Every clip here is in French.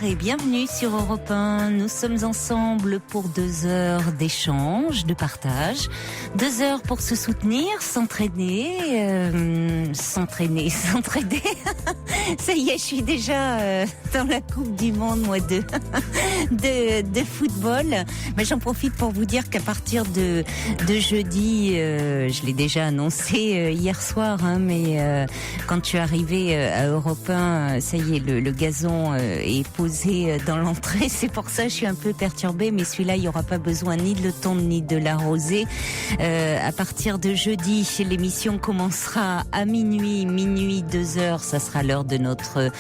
et bienvenue sur Europe 1. Nous sommes ensemble pour 2 heures d'échange, de partage. 2 heures pour se soutenir, s'entraîner. S'entraîner. Ça y est, je suis déjà dans la Coupe du Monde, moi, de football. Mais j'en profite pour vous dire qu'à partir de jeudi, je l'ai déjà annoncé hier soir, mais quand je suis arrivée à Europe 1, ça y est, le gazon est posé dans l'entrée. C'est pour ça que je suis un peu perturbée, mais celui-là, il n'y aura pas besoin ni de le tondre ni de l'arroser. À partir de jeudi, l'émission commencera à minuit 2 heures. Ça sera l'heure de notre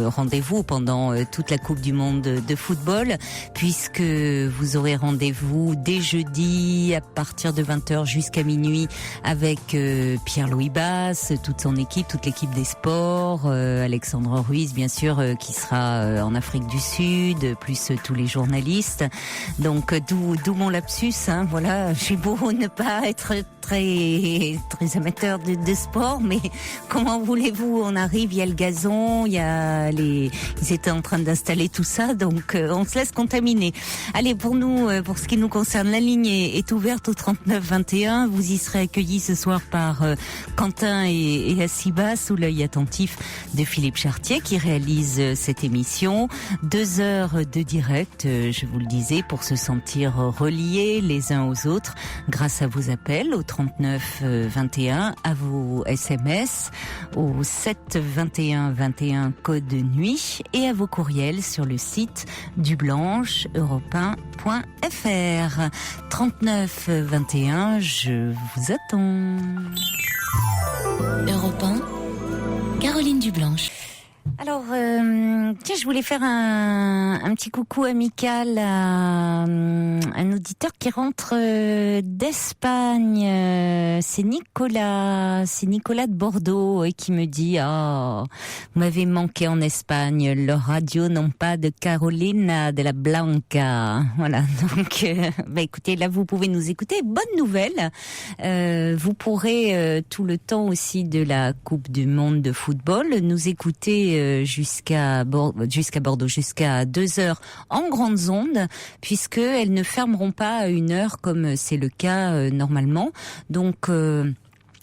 rendez-vous pendant toute la Coupe du Monde de football, puisque vous aurez rendez-vous dès jeudi à partir de 20h jusqu'à minuit avec Pierre-Louis Basse, toute son équipe, toute l'équipe des sports, Alexandre Ruiz bien sûr qui sera en Afrique du Sud, plus tous les journalistes. Donc d'où mon lapsus, voilà, j'ai beau ne pas être très amateur de sport, mais comment voulez-vous, on arrive, il y a le gazon, ils étaient en train d'installer tout ça, donc on se laisse contaminer. Allez, pour ce qui nous concerne, la ligne est ouverte au 39 21. Vous y serez accueillis ce soir par Quentin et Assiba, sous l'œil attentif de Philippe Chartier qui réalise cette émission. 2 heures de direct, je vous le disais, pour se sentir reliés les uns aux autres grâce à vos appels au 39 21, à vos SMS au 7 21 21 code de nuit et à vos courriels sur le site du Blanche europe1.fr. 39 21, je vous attends. Europe 1, Caroline Dublanche. Alors, tiens, je voulais faire un petit coucou amical à un auditeur qui rentre d'Espagne. C'est Nicolas de Bordeaux et qui me dit vous m'avez manqué en Espagne. Leur radio non pas de Carolina de la Blanca. Voilà. Donc, écoutez, là vous pouvez nous écouter. Bonne nouvelle. Vous pourrez tout le temps aussi de la Coupe du Monde de football nous écouter jusqu'à Bordeaux, jusqu'à 2 heures en grandes ondes, puisque elles ne fermeront pas à 1 heure comme c'est le cas normalement. Donc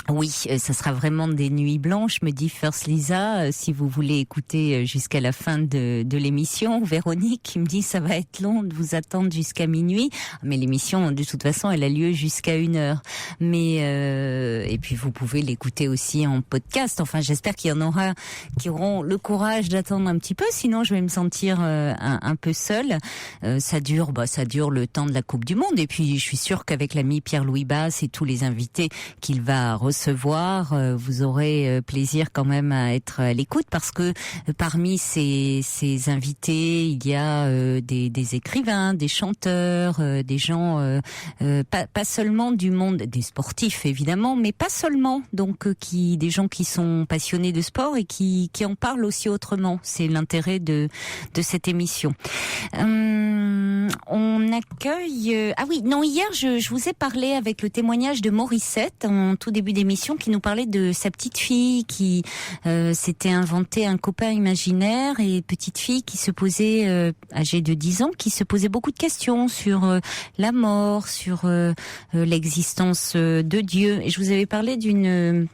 oui, ça sera vraiment des nuits blanches, me dit First Lisa, si vous voulez écouter jusqu'à la fin de l'émission. Véronique qui me dit ça va être long de vous attendre jusqu'à minuit, mais l'émission de toute façon elle a lieu jusqu'à 1 heure. Mais et puis vous pouvez l'écouter aussi en podcast. Enfin, j'espère qu'il y en aura qui auront le courage d'attendre un petit peu, sinon je vais me sentir un peu seule. Ça dure le temps de la Coupe du Monde, et puis je suis sûre qu'avec l'ami Pierre-Louis Basse et tous les invités qu'il va recevoir, vous aurez plaisir quand même à être à l'écoute, parce que parmi ces invités, il y a des écrivains, des chanteurs, des gens pas seulement du monde des sportifs évidemment, mais pas seulement, donc des gens qui sont passionnés de sport et qui en parlent aussi autrement. C'est l'intérêt de cette émission. On accueille hier je vous ai parlé avec le témoignage de Morissette en tout début d'émission, qui nous parlait de sa petite fille qui s'était inventé un copain imaginaire, et petite fille qui se posait âgée de 10 ans, qui se posait beaucoup de questions sur la mort, sur l'existence de Dieu. Et je vous avais parlé d'une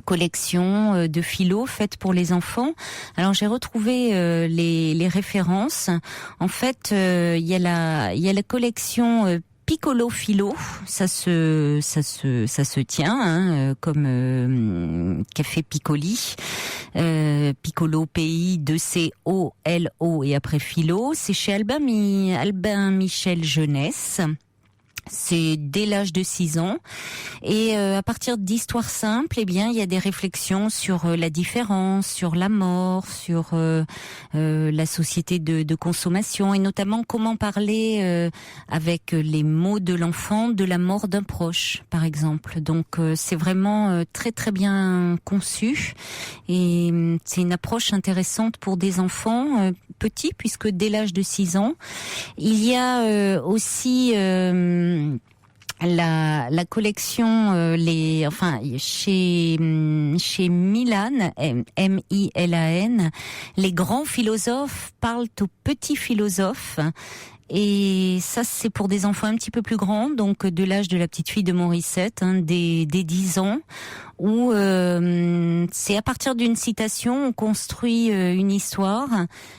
collection de philo faite pour les enfants. Alors j'ai retrouvé les références. En fait, il y a la collection Piccolo Philo, ça se tient comme Café Piccoli. Piccolo Pays 2COLO et après Philo, c'est chez Albin Michel Jeunesse. C'est dès l'âge de 6 ans, et à partir d'histoires simples, il y a des réflexions sur la différence, sur la mort, sur la société de consommation, et notamment comment parler avec les mots de l'enfant de la mort d'un proche, par exemple. Donc c'est vraiment très très bien conçu, et c'est une approche intéressante pour des enfants petits, puisque dès l'âge de 6 ans, il y a aussi la collection chez Milan, M-I-L-A-N, les grands philosophes parlent aux petits philosophes. Et ça, c'est pour des enfants un petit peu plus grands, donc de l'âge de la petite fille de Morissette, des 10 ans, où c'est à partir d'une citation, on construit une histoire.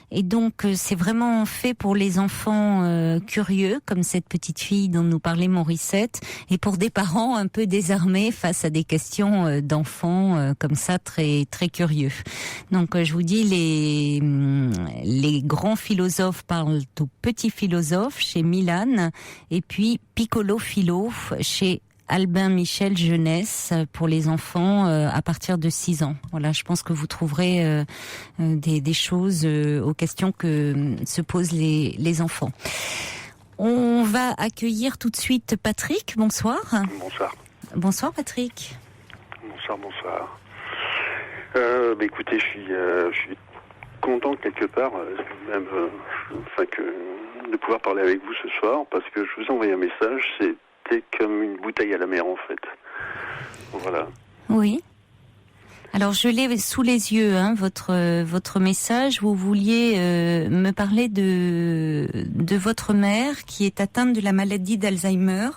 Et donc, c'est vraiment fait pour les enfants curieux, comme cette petite fille dont nous parlait Morissette, et pour des parents un peu désarmés face à des questions d'enfants comme ça, très très curieux. Donc, je vous dis, les grands philosophes parlent aux petits philosophes chez Milan, et puis Piccolo Philo chez Albin Michel Jeunesse pour les enfants à partir de 6 ans. Voilà, je pense que vous trouverez des choses aux questions que se posent les enfants. On va accueillir tout de suite Patrick. Bonsoir. Bonsoir. Bonsoir Patrick. Bonsoir. Écoutez, je suis content quelque part, même, de pouvoir parler avec vous ce soir, parce que je vous ai envoyé un message. C'était comme une bouteille à la mer, en fait. Voilà. Oui. Alors, je l'ai sous les yeux, votre message. Vous vouliez me parler de votre mère qui est atteinte de la maladie d'Alzheimer.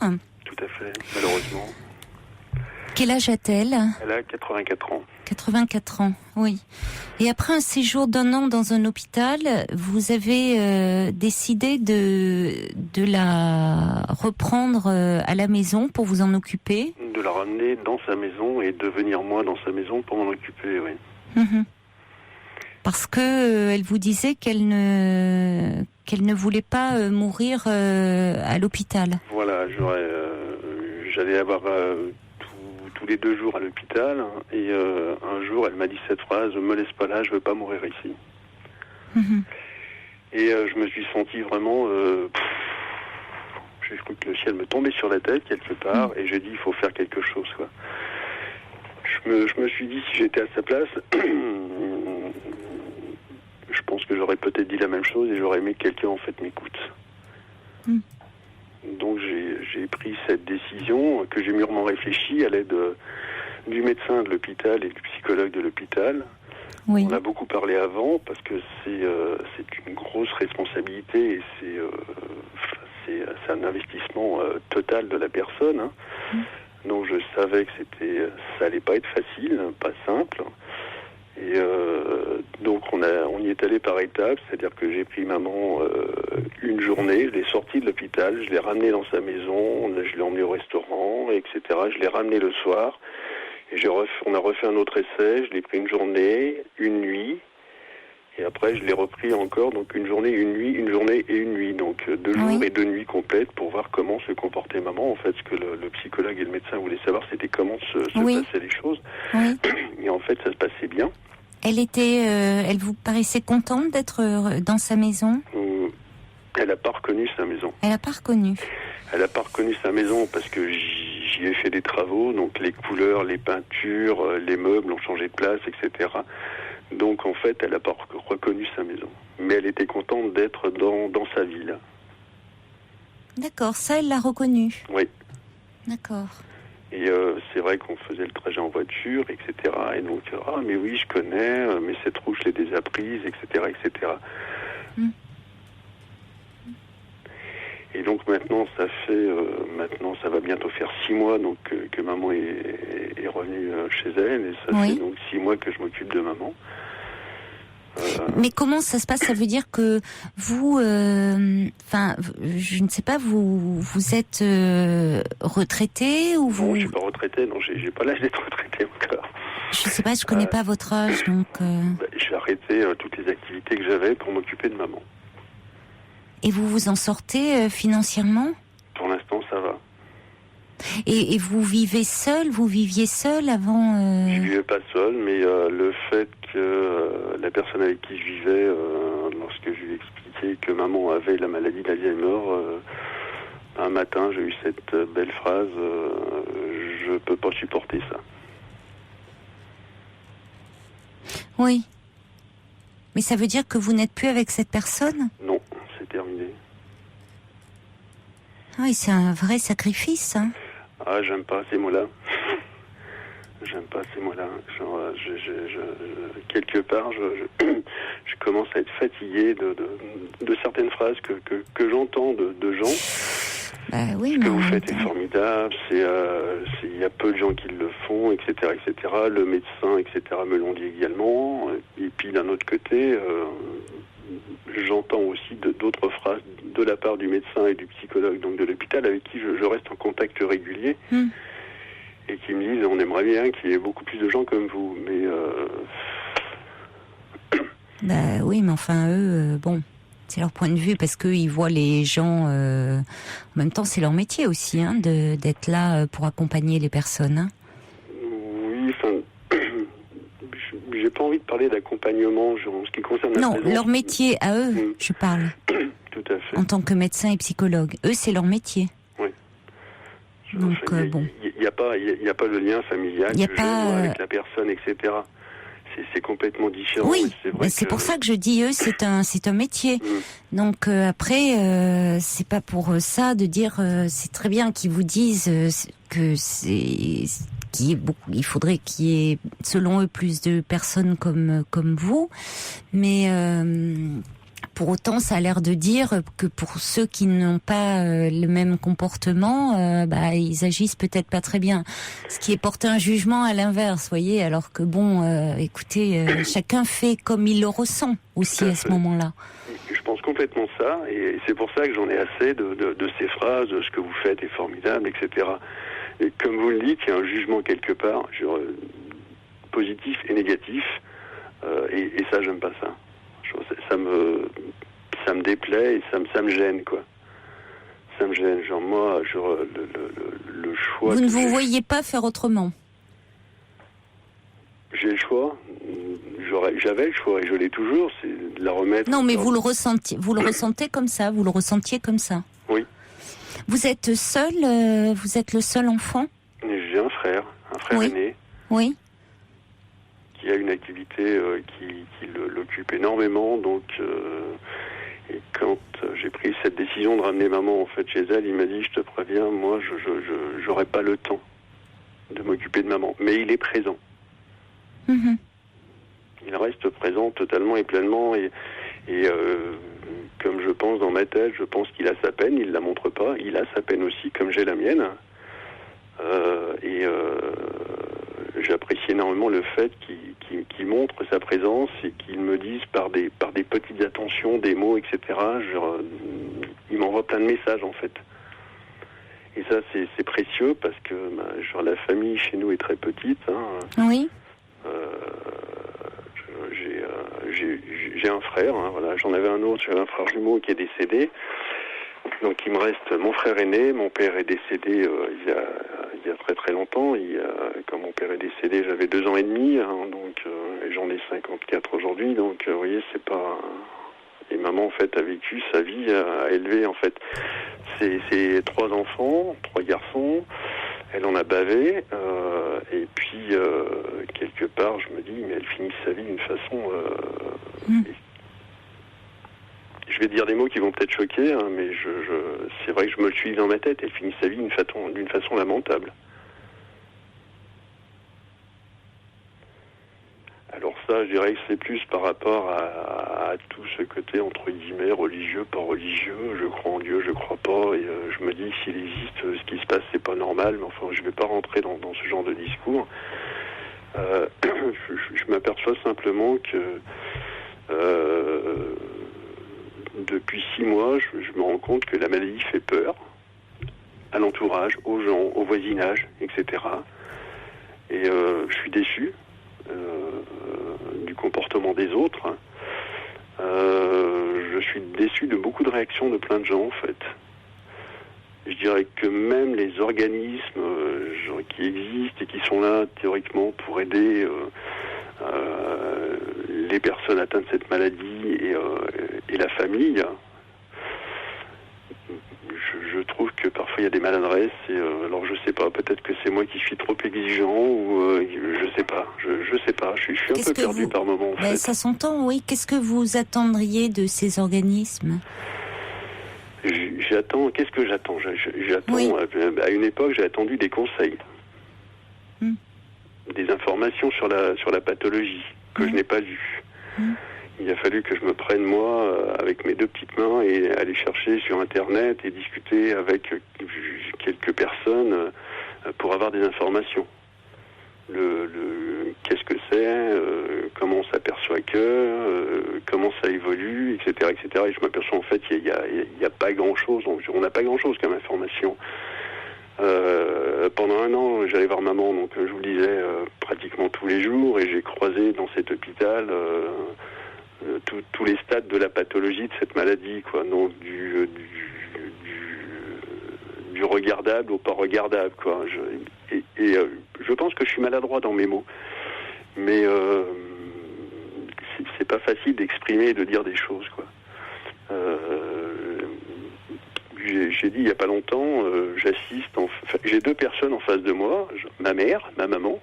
Tout à fait, malheureusement. Quel âge a-t-elle ? Elle a 84 ans. 84 ans, oui. Et après un séjour d'1 an dans un hôpital, vous avez décidé de la reprendre à la maison pour vous en occuper ? De la ramener dans sa maison et de venir moi dans sa maison pour m'en occuper, oui. Mmh. Parce que elle vous disait qu'elle ne voulait pas mourir à l'hôpital. Voilà, j'allais avoir tous les 2 jours à l'hôpital, et un jour elle m'a dit cette phrase: me laisse pas là, je veux pas mourir ici. Mmh. Et je me suis senti vraiment j'ai cru que le ciel me tombait sur la tête quelque part, et j'ai dit il faut faire quelque chose, quoi. Je me suis dit, si j'étais à sa place, je pense que j'aurais peut-être dit la même chose, et j'aurais aimé que quelqu'un en fait m'écoute. Donc j'ai pris cette décision que j'ai mûrement réfléchie à l'aide du médecin de l'hôpital et du psychologue de l'hôpital. Oui. On a beaucoup parlé avant, parce que c'est une grosse responsabilité, et c'est un investissement total de la personne. Donc je savais que ça allait pas être facile, pas simple. Et donc on y est allé par étapes, c'est-à-dire que j'ai pris maman une journée, je l'ai sortie de l'hôpital, je l'ai ramenée dans sa maison, je l'ai emmenée au restaurant, etc. Je l'ai ramenée le soir, et on a refait un autre essai, je l'ai pris une journée, une nuit, et après je l'ai repris encore, donc une journée, une nuit, une journée et une nuit, donc 2 jours et 2 nuits complètes pour voir comment se comportait maman. En fait, ce que le psychologue et le médecin voulaient savoir, c'était comment se passaient les choses. Oui. Et en fait, ça se passait bien. Elle vous paraissait contente d'être dans sa maison ? Elle n'a pas reconnu sa maison. Elle n'a pas reconnu. Elle n'a pas reconnu sa maison parce que j'y ai fait des travaux, donc les couleurs, les peintures, les meubles ont changé de place, etc. Donc en fait, elle n'a pas reconnu sa maison. Mais elle était contente d'être dans sa ville. D'accord, ça elle l'a reconnu. Oui. D'accord. Et c'est vrai qu'on faisait le trajet en voiture, etc. Et donc, mais oui, je connais, mais cette roue, je l'ai déjà prise, etc., etc. Et donc maintenant, ça va bientôt faire 6 mois donc que maman est revenue chez elle, et ça fait donc 6 mois que je m'occupe de maman. Mais comment ça se passe ? Ça veut dire que vous, je ne sais pas, vous êtes retraité ou vous ? Non, je suis pas retraité, non, j'ai pas l'âge d'être retraité encore. Je ne sais pas, je connais pas votre âge, donc. J'ai arrêté toutes les activités que j'avais pour m'occuper de maman. Et vous vous en sortez financièrement ? Pour l'instant, ça va. Et vous vivez seul ? Vous viviez seul avant Je vivais pas seul, mais le fait que la personne avec qui je vivais, lorsque je lui ai expliqué que maman avait la maladie d'Alzheimer, un matin j'ai eu cette belle phrase, je peux pas supporter ça. Oui. Mais ça veut dire que vous n'êtes plus avec cette personne ? Non, c'est terminé. Oui, c'est un vrai sacrifice. Hein. Ah, j'aime pas ces mots-là. J'aime pas ces mots-là. Genre, quelque part, je commence à être fatigué de certaines phrases que j'entends de gens. Bah oui, Ce que vous faites est formidable. Il y a peu de gens qui le font, etc., etc. Le médecin, etc. me l'ont dit également. Et puis d'un autre côté, j'entends aussi d'autres phrases de la part du médecin et du psychologue, donc de l'hôpital, avec qui je reste en contact régulier. Et qui me disent, on aimerait bien qu'il y ait beaucoup plus de gens comme vous, mais... Bah oui, mais enfin, eux, bon, c'est leur point de vue, parce qu'ils voient les gens... En même temps, c'est leur métier aussi, hein, d'être là pour accompagner les personnes. Hein. Oui, enfin... J'ai pas envie de parler d'accompagnement en ce qui concerne la présence. Non, leur métier, à eux, je parle. Tout à fait. En tant que médecin et psychologue. Eux, c'est leur métier. Donc, bon. Il n'y a pas le lien familial avec la personne, etc. C'est complètement différent. Oui, c'est pour ça que je dis eux, c'est un métier. Donc après, c'est pas pour ça de dire c'est très bien qu'ils vous disent que il faudrait qu'il y ait selon eux plus de personnes comme vous, mais pour autant, ça a l'air de dire que pour ceux qui n'ont pas le même comportement, ils agissent peut-être pas très bien. Ce qui est porter un jugement à l'inverse, voyez, alors que bon, écoutez, chacun fait comme il le ressent aussi à ce moment-là. Je pense complètement ça, et c'est pour ça que j'en ai assez de ces phrases, ce que vous faites est formidable, etc. Et comme vous le dites, il y a un jugement quelque part, positif et négatif, et ça, j'aime pas ça. Ça me déplaît et ça me gêne, quoi. Ça me gêne. Genre, moi, le choix... Vous ne vous voyez pas faire autrement? J'ai le choix. J'avais le choix et je l'ai toujours, c'est de la remettre... Non, mais vous le ressentez comme ça? Vous le ressentiez comme ça? Oui. Vous êtes seul? Vous êtes le seul enfant? J'ai un frère aîné. Oui. Qui a une activité qui l'occupe énormément, donc et quand j'ai pris cette décision de ramener maman en fait chez elle, il m'a dit, je te préviens, moi je j'aurai pas le temps de m'occuper de maman, mais il est présent. Il reste présent totalement et pleinement, et comme je pense dans ma tête, je pense qu'il a sa peine, il la montre pas, il a sa peine aussi comme j'ai la mienne, j'apprécie énormément le fait qu'il montre sa présence et qu'il me dise par des petites attentions, des mots, etc. Il m'envoie plein de messages en fait. Et ça c'est précieux parce que la famille chez nous est très petite. Hein. Oui. J'ai un frère, hein, voilà. J'en avais un autre, j'avais un frère jumeau qui est décédé. Donc il me reste mon frère aîné, mon père est décédé il y a très très longtemps. Quand mon père est décédé, j'avais 2 ans et demi, hein, donc et j'en ai 54 aujourd'hui, donc vous voyez, c'est pas... Et maman en fait a vécu sa vie, a élevé en fait ses 3 enfants, 3 garçons. Elle en a bavé, et puis quelque part je me dis, mais elle finit sa vie d'une façon... Je vais dire des mots qui vont peut-être choquer, hein, mais c'est vrai que je me le suis dit dans ma tête. Elle finit sa vie d'une façon lamentable. Alors ça, je dirais que c'est plus par rapport à tout ce côté, entre guillemets, religieux, pas religieux. Je crois en Dieu, je crois pas. Et je me dis, s'il existe, ce qui se passe, c'est pas normal. Mais enfin, je vais pas rentrer dans ce genre de discours. Je m'aperçois simplement que... depuis 6 mois, je me rends compte que la maladie fait peur à l'entourage, aux gens, au voisinage, etc. Et je suis déçu du comportement des autres. Je suis déçu de beaucoup de réactions de plein de gens, en fait. Je dirais que même les organismes qui existent et qui sont là, théoriquement, pour aider... les personnes atteintes de cette maladie et la famille, je trouve que parfois il y a des maladresses. Alors je sais pas, peut-être que c'est moi qui suis trop exigeant ou je sais pas. Je sais pas. Je suis un peu perdu par moments. En fait. Ça s'entend, oui. Qu'est-ce que vous attendriez de ces organismes ? J'attends. Qu'est-ce que j'attends? J'attends. Oui. À une époque, j'ai attendu des conseils, des informations sur la pathologie que je n'ai pas vues. Il a fallu que je me prenne, moi, avec mes deux petites mains et aller chercher sur Internet et discuter avec quelques personnes pour avoir des informations. Qu'est-ce que c'est, comment on s'aperçoit comment ça évolue, etc., etc. Et je m'aperçois, en fait, il y a pas grand-chose. On n'a pas grand-chose comme information. Pendant un an, j'allais voir maman, donc je vous le disais, pratiquement tous les jours, et j'ai croisé dans cet hôpital tous les stades de la pathologie de cette maladie, quoi. Donc du regardable au pas regardable, quoi. Je pense que je suis maladroit dans mes mots, mais c'est pas facile d'exprimer et de dire des choses, quoi. J'ai dit il y a pas longtemps, j'ai deux personnes en face de moi, ma mère, ma maman,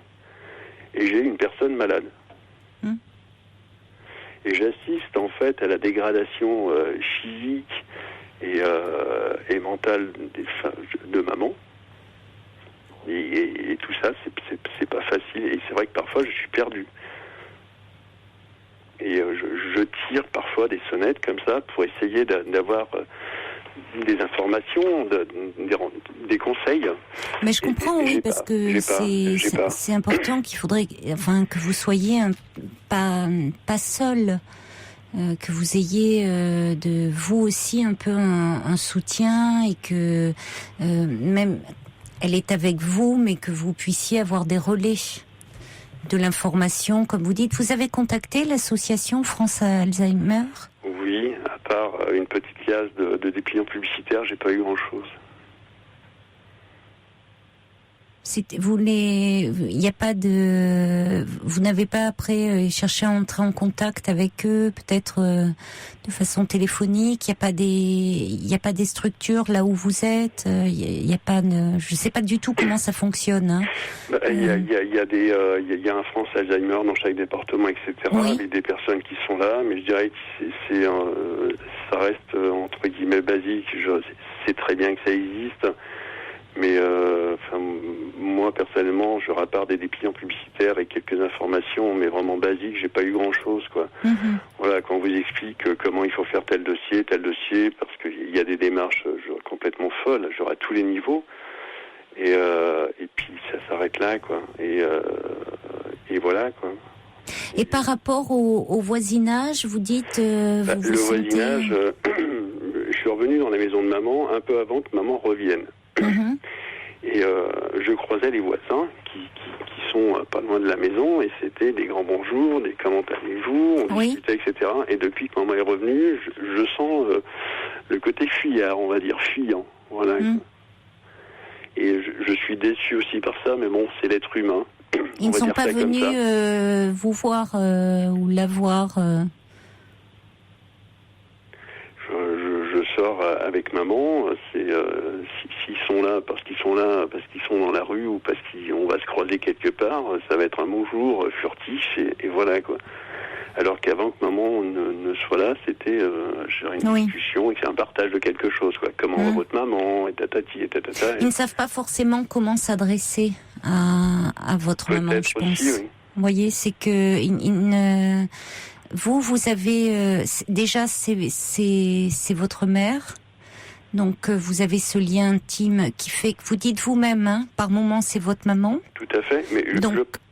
et j'ai une personne malade. Et j'assiste en fait à la dégradation physique et mentale de maman. Et tout ça, c'est pas facile. Et c'est vrai que parfois je suis perdu. Et je tire parfois des sonnettes comme ça pour essayer d'avoir des informations, des conseils. Mais je comprends, oui, parce que c'est important qu'il faudrait, enfin, que vous soyez pas seul, que vous ayez de vous aussi un peu un soutien et que même elle est avec vous, mais que vous puissiez avoir des relais de l'information, comme vous dites. Vous avez contacté l'association France Alzheimer ? Oui, à part une petite case de dépliants publicitaires, j'ai pas eu grand-chose. Vous n'avez pas après cherché à entrer en contact avec eux, peut-être de façon téléphonique. Il y a pas des structures là où vous êtes. Il y a pas. Je sais pas du tout comment ça fonctionne. Hein. Il y a un France Alzheimer dans chaque département, etc. Oui. Avec des personnes qui sont là, mais je dirais que ça reste entre guillemets basique. C'est très bien que ça existe. Mais moi personnellement, je repars des dépliants publicitaires et quelques informations, mais vraiment basiques, j'ai pas eu grand-chose, quoi. Voilà, quand on vous explique comment il faut faire tel dossier, parce qu'il y a des démarches complètement folles, genre à tous les niveaux, et puis ça s'arrête là, quoi. Et voilà, quoi. Et par rapport au voisinage, vous dites vous le voisinage, je suis revenu dans la maison de maman un peu avant que maman revienne. Et je croisais les voisins qui sont pas loin de la maison, et c'était des grands bonjours, des comment allez-vous, on discutait, etc. Et depuis que maman est revenue, je sens le côté fuyard, on va dire, fuyant. Voilà. Et je suis déçu aussi par ça, mais bon, c'est l'être humain. Ils ne sont pas venus vous voir ou la voir Je sors avec maman, s'ils sont là parce qu'ils sont dans la rue ou parce qu'on va se croiser quelque part, ça va être un bonjour furtif et voilà, quoi. Alors qu'avant que maman ne soit là, c'était une discussion et c'est un partage de quelque chose, quoi. Comment va votre maman, et tatati et tatata. Ils ne savent pas forcément comment s'adresser à votre maman, je pense. Aussi, oui. Vous voyez, c'est que vous avez déjà c'est votre mère, donc vous avez ce lien intime qui fait que vous dites vous-même, hein, par moment c'est votre maman. Tout à fait. Mais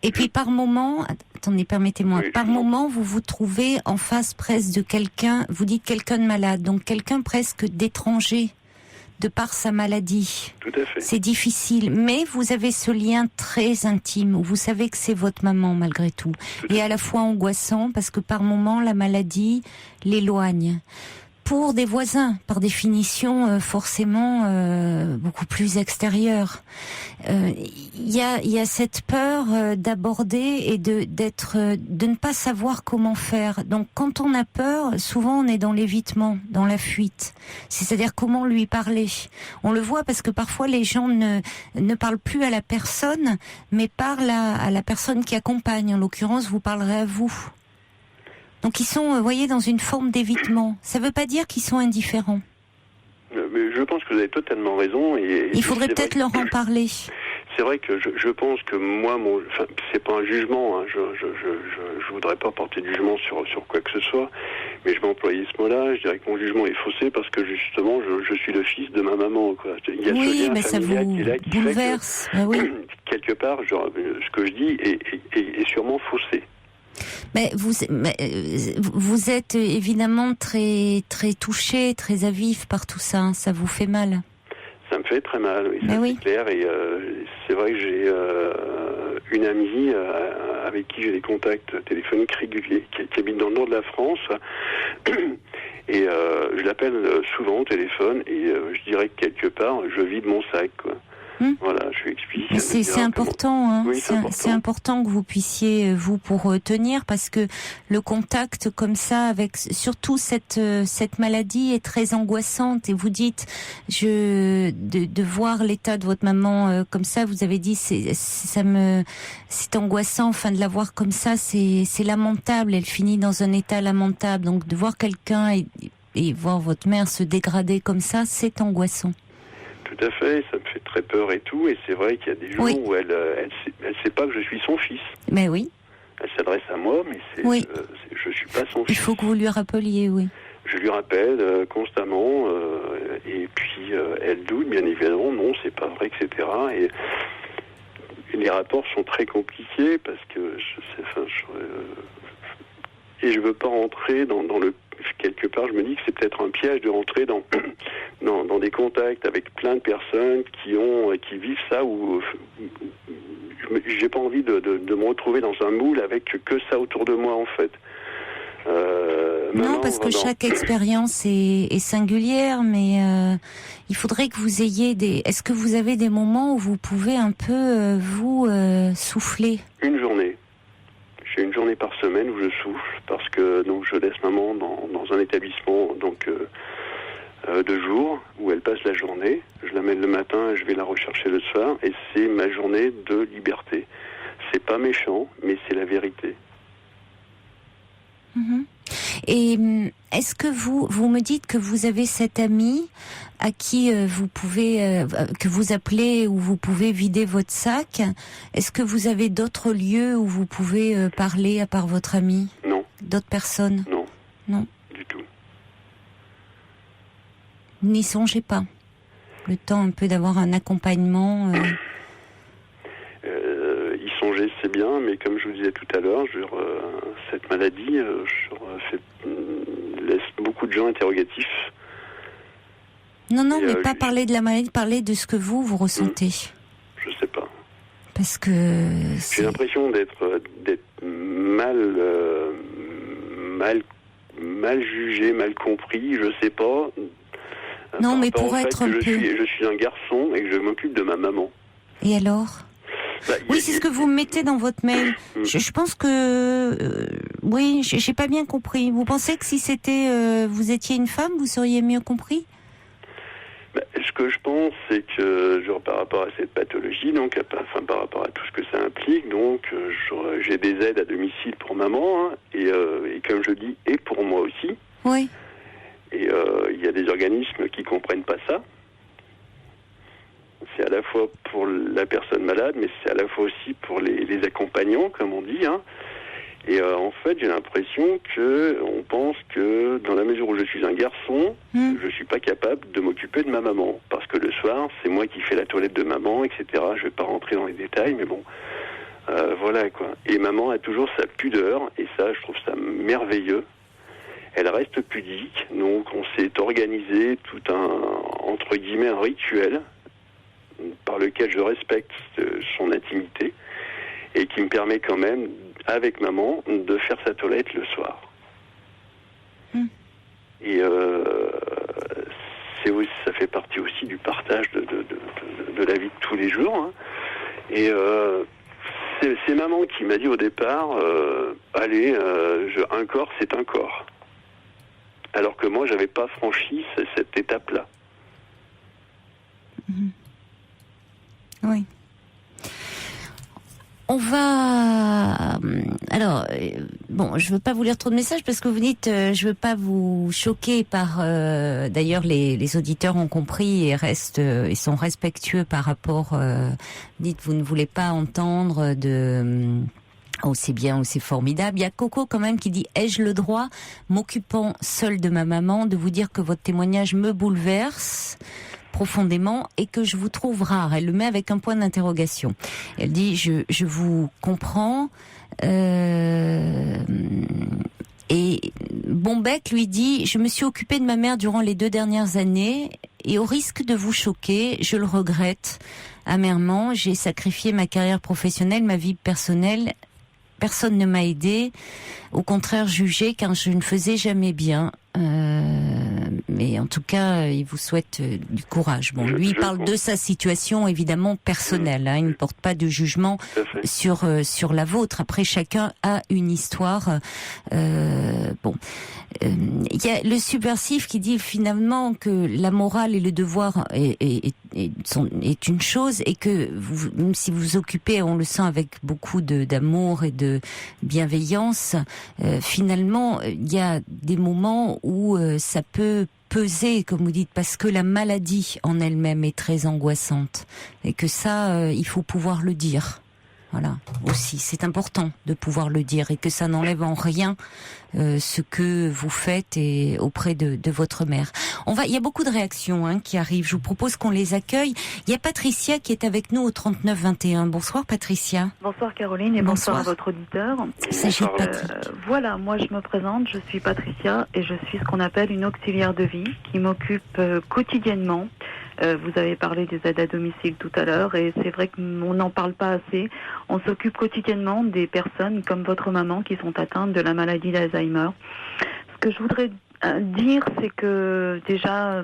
et puis par moment, attendez, permettez-moi, oui, par moment vous vous trouvez en face presque de quelqu'un, vous dites quelqu'un de malade, donc quelqu'un presque d'étranger. De par sa maladie. Tout à fait. C'est difficile, mais vous avez ce lien très intime où vous savez que c'est votre maman malgré tout. Et à la fois angoissant parce que par moments la maladie l'éloigne. Pour des voisins, par définition, forcément beaucoup plus extérieurs. Il y a cette peur d'aborder et de ne pas savoir comment faire. Donc, quand on a peur, souvent on est dans l'évitement, dans la fuite. C'est-à-dire comment lui parler. On le voit parce que parfois les gens ne parlent plus à la personne, mais parlent à la personne qui accompagne. En l'occurrence, vous parlerez à vous. Donc ils sont, vous voyez, dans une forme d'évitement. Ça ne veut pas dire qu'ils sont indifférents. mais je pense que vous avez totalement raison. Il faudrait peut-être leur en parler. C'est vrai que je pense que moi, c'est pas un jugement. Hein, je voudrais pas porter de jugement sur quoi que ce soit, mais je vais employer ce mot-là. Je dirais que mon jugement est faussé parce que justement, je suis le fils de ma maman. Quoi. Il y a Oui, ce lien mais ça vous familial qui est là, qui bouleverse. fait que, Oui. quelque part, ce que je dis est sûrement faussé. Mais vous êtes évidemment très très touché, très à vif par tout ça. Ça vous fait mal. Ça me fait très mal, oui, ça oui. c'est clair. Et c'est vrai que j'ai une amie avec qui j'ai des contacts téléphoniques réguliers, qui habite dans le nord de la France. Et je l'appelle souvent au téléphone et je dirais que quelque part, je vide mon sac, quoi. Voilà, je lui explique. C'est important, hein. Oui, c'est important que vous puissiez vous pour tenir parce que le contact comme ça avec surtout cette maladie est très angoissante et vous dites de voir l'état de votre maman comme ça, vous avez dit c'est angoissant, enfin de la voir comme ça c'est lamentable, elle finit dans un état lamentable, donc de voir quelqu'un et voir votre mère se dégrader comme ça, c'est angoissant. Tout à fait, ça me fait très peur et tout, et c'est vrai qu'il y a des jours où elle sait pas que je suis son fils. Mais oui. Elle s'adresse à moi, mais je suis pas son fils. Il faut que vous lui rappeliez, oui. Je lui rappelle constamment, et puis elle doute, bien évidemment, non, c'est pas vrai, etc. Et les rapports sont très compliqués parce que et je veux pas rentrer dans le... Quelque part, je me dis que c'est peut-être un piège de rentrer dans des contacts avec plein de personnes qui vivent ça, où j'ai pas envie de me retrouver dans un moule avec que ça autour de moi, en fait. Non, parce que chaque expérience est singulière, mais il faudrait que vous ayez Est-ce que vous avez des moments où vous pouvez un peu souffler ? Une journée. J'ai une journée par semaine où je souffle parce que donc je laisse maman dans un établissement de jour où elle passe la journée. Je l'amène le matin et je vais la rechercher le soir et c'est ma journée de liberté. C'est pas méchant, mais c'est la vérité. Et est-ce que vous me dites que vous avez cet ami à qui vous pouvez que vous appelez, où vous pouvez vider votre sac? Est-ce que vous avez d'autres lieux où vous pouvez parler à part votre ami? Non. D'autres personnes? Non. Non. Du tout. N'y songez pas. Le temps un peu d'avoir un accompagnement. Y songer, c'est bien, mais comme je vous disais tout à l'heure, cette maladie laisse beaucoup de gens interrogatifs. Non, mais pas parler de la maladie, parler de ce que vous ressentez. Je sais pas. Parce que j'ai l'impression d'être mal jugé, mal compris, je sais pas. Non, mais pour être un peu... Je suis un garçon et que je m'occupe de ma maman. Et alors ? Oui, c'est ce que vous mettez dans votre mail. Je pense que... oui, j'ai pas bien compris. Vous pensez que si c'était vous étiez une femme, vous seriez mieux compris ? Ce que je pense, c'est que par rapport à cette pathologie, donc par rapport à tout ce que ça implique, donc j'ai des aides à domicile pour maman, hein, et comme je dis, et pour moi aussi. Oui. Et il y a des organismes qui comprennent pas ça. C'est à la fois pour la personne malade, mais c'est à la fois aussi pour les accompagnants, comme on dit, hein. Et en fait, j'ai l'impression on pense que dans la mesure où je suis un garçon, je suis pas capable de m'occuper de ma maman. Parce que le soir, c'est moi qui fais la toilette de maman, etc. Je vais pas rentrer dans les détails, mais bon, voilà quoi. Et maman a toujours sa pudeur, et ça, je trouve ça merveilleux. Elle reste pudique, donc on s'est organisé tout entre guillemets, un rituel par lequel je respecte son intimité et qui me permet quand même, avec maman, de faire sa toilette le soir. Et ça fait partie aussi du partage de la vie de tous les jours. Hein. Et c'est maman qui m'a dit au départ, allez, un corps, c'est un corps. Alors que moi, j'avais pas franchi cette étape-là. Oui. On va... Alors, bon, je veux pas vous lire trop de messages parce que vous dites, je veux pas vous choquer par... D'ailleurs, les auditeurs ont compris et restent, ils sont respectueux par rapport... dites, vous ne voulez pas entendre de... Oh, c'est bien, oh, c'est formidable. Il y a Coco quand même qui dit « Ai-je le droit, m'occupant seule de ma maman, de vous dire que votre témoignage me bouleverse ?» profondément et que je vous trouve rare. Elle le met avec un point d'interrogation. Elle dit je vous comprends et Bombec lui dit je me suis occupée de ma mère durant les 2 dernières années et au risque de vous choquer, je le regrette amèrement. J'ai sacrifié ma carrière professionnelle, ma vie personnelle. Personne ne m'a aidé, au contraire jugé car je ne faisais jamais bien. Mais en tout cas, il vous souhaite du courage. Bon, lui, il parle de sa situation évidemment personnelle. Il ne porte pas de jugement sur la vôtre. Après, chacun a une histoire. Bon, il y a le subversif qui dit finalement que la morale et le devoir est une chose et que vous, même si vous vous occupez, on le sent avec beaucoup d'amour et de bienveillance, finalement, il y a des moments où ça peut peser, comme vous dites, parce que la maladie en elle-même est très angoissante et que ça, il faut pouvoir le dire. Voilà, aussi, c'est important de pouvoir le dire et que ça n'enlève en rien ce que vous faites et auprès de votre mère. Il y a beaucoup de réactions qui arrivent. Je vous propose qu'on les accueille. Il y a Patricia qui est avec nous au 3921. Bonsoir Patricia. Bonsoir Caroline et bonsoir à votre auditeur. Il s'agit de Patrick. Voilà, moi je me présente, je suis Patricia et je suis ce qu'on appelle une auxiliaire de vie qui m'occupe quotidiennement. Vous avez parlé des aides à domicile tout à l'heure et c'est vrai qu'on n'en parle pas assez. On s'occupe quotidiennement des personnes comme votre maman qui sont atteintes de la maladie d'Alzheimer. Ce que je voudrais dire, c'est que déjà,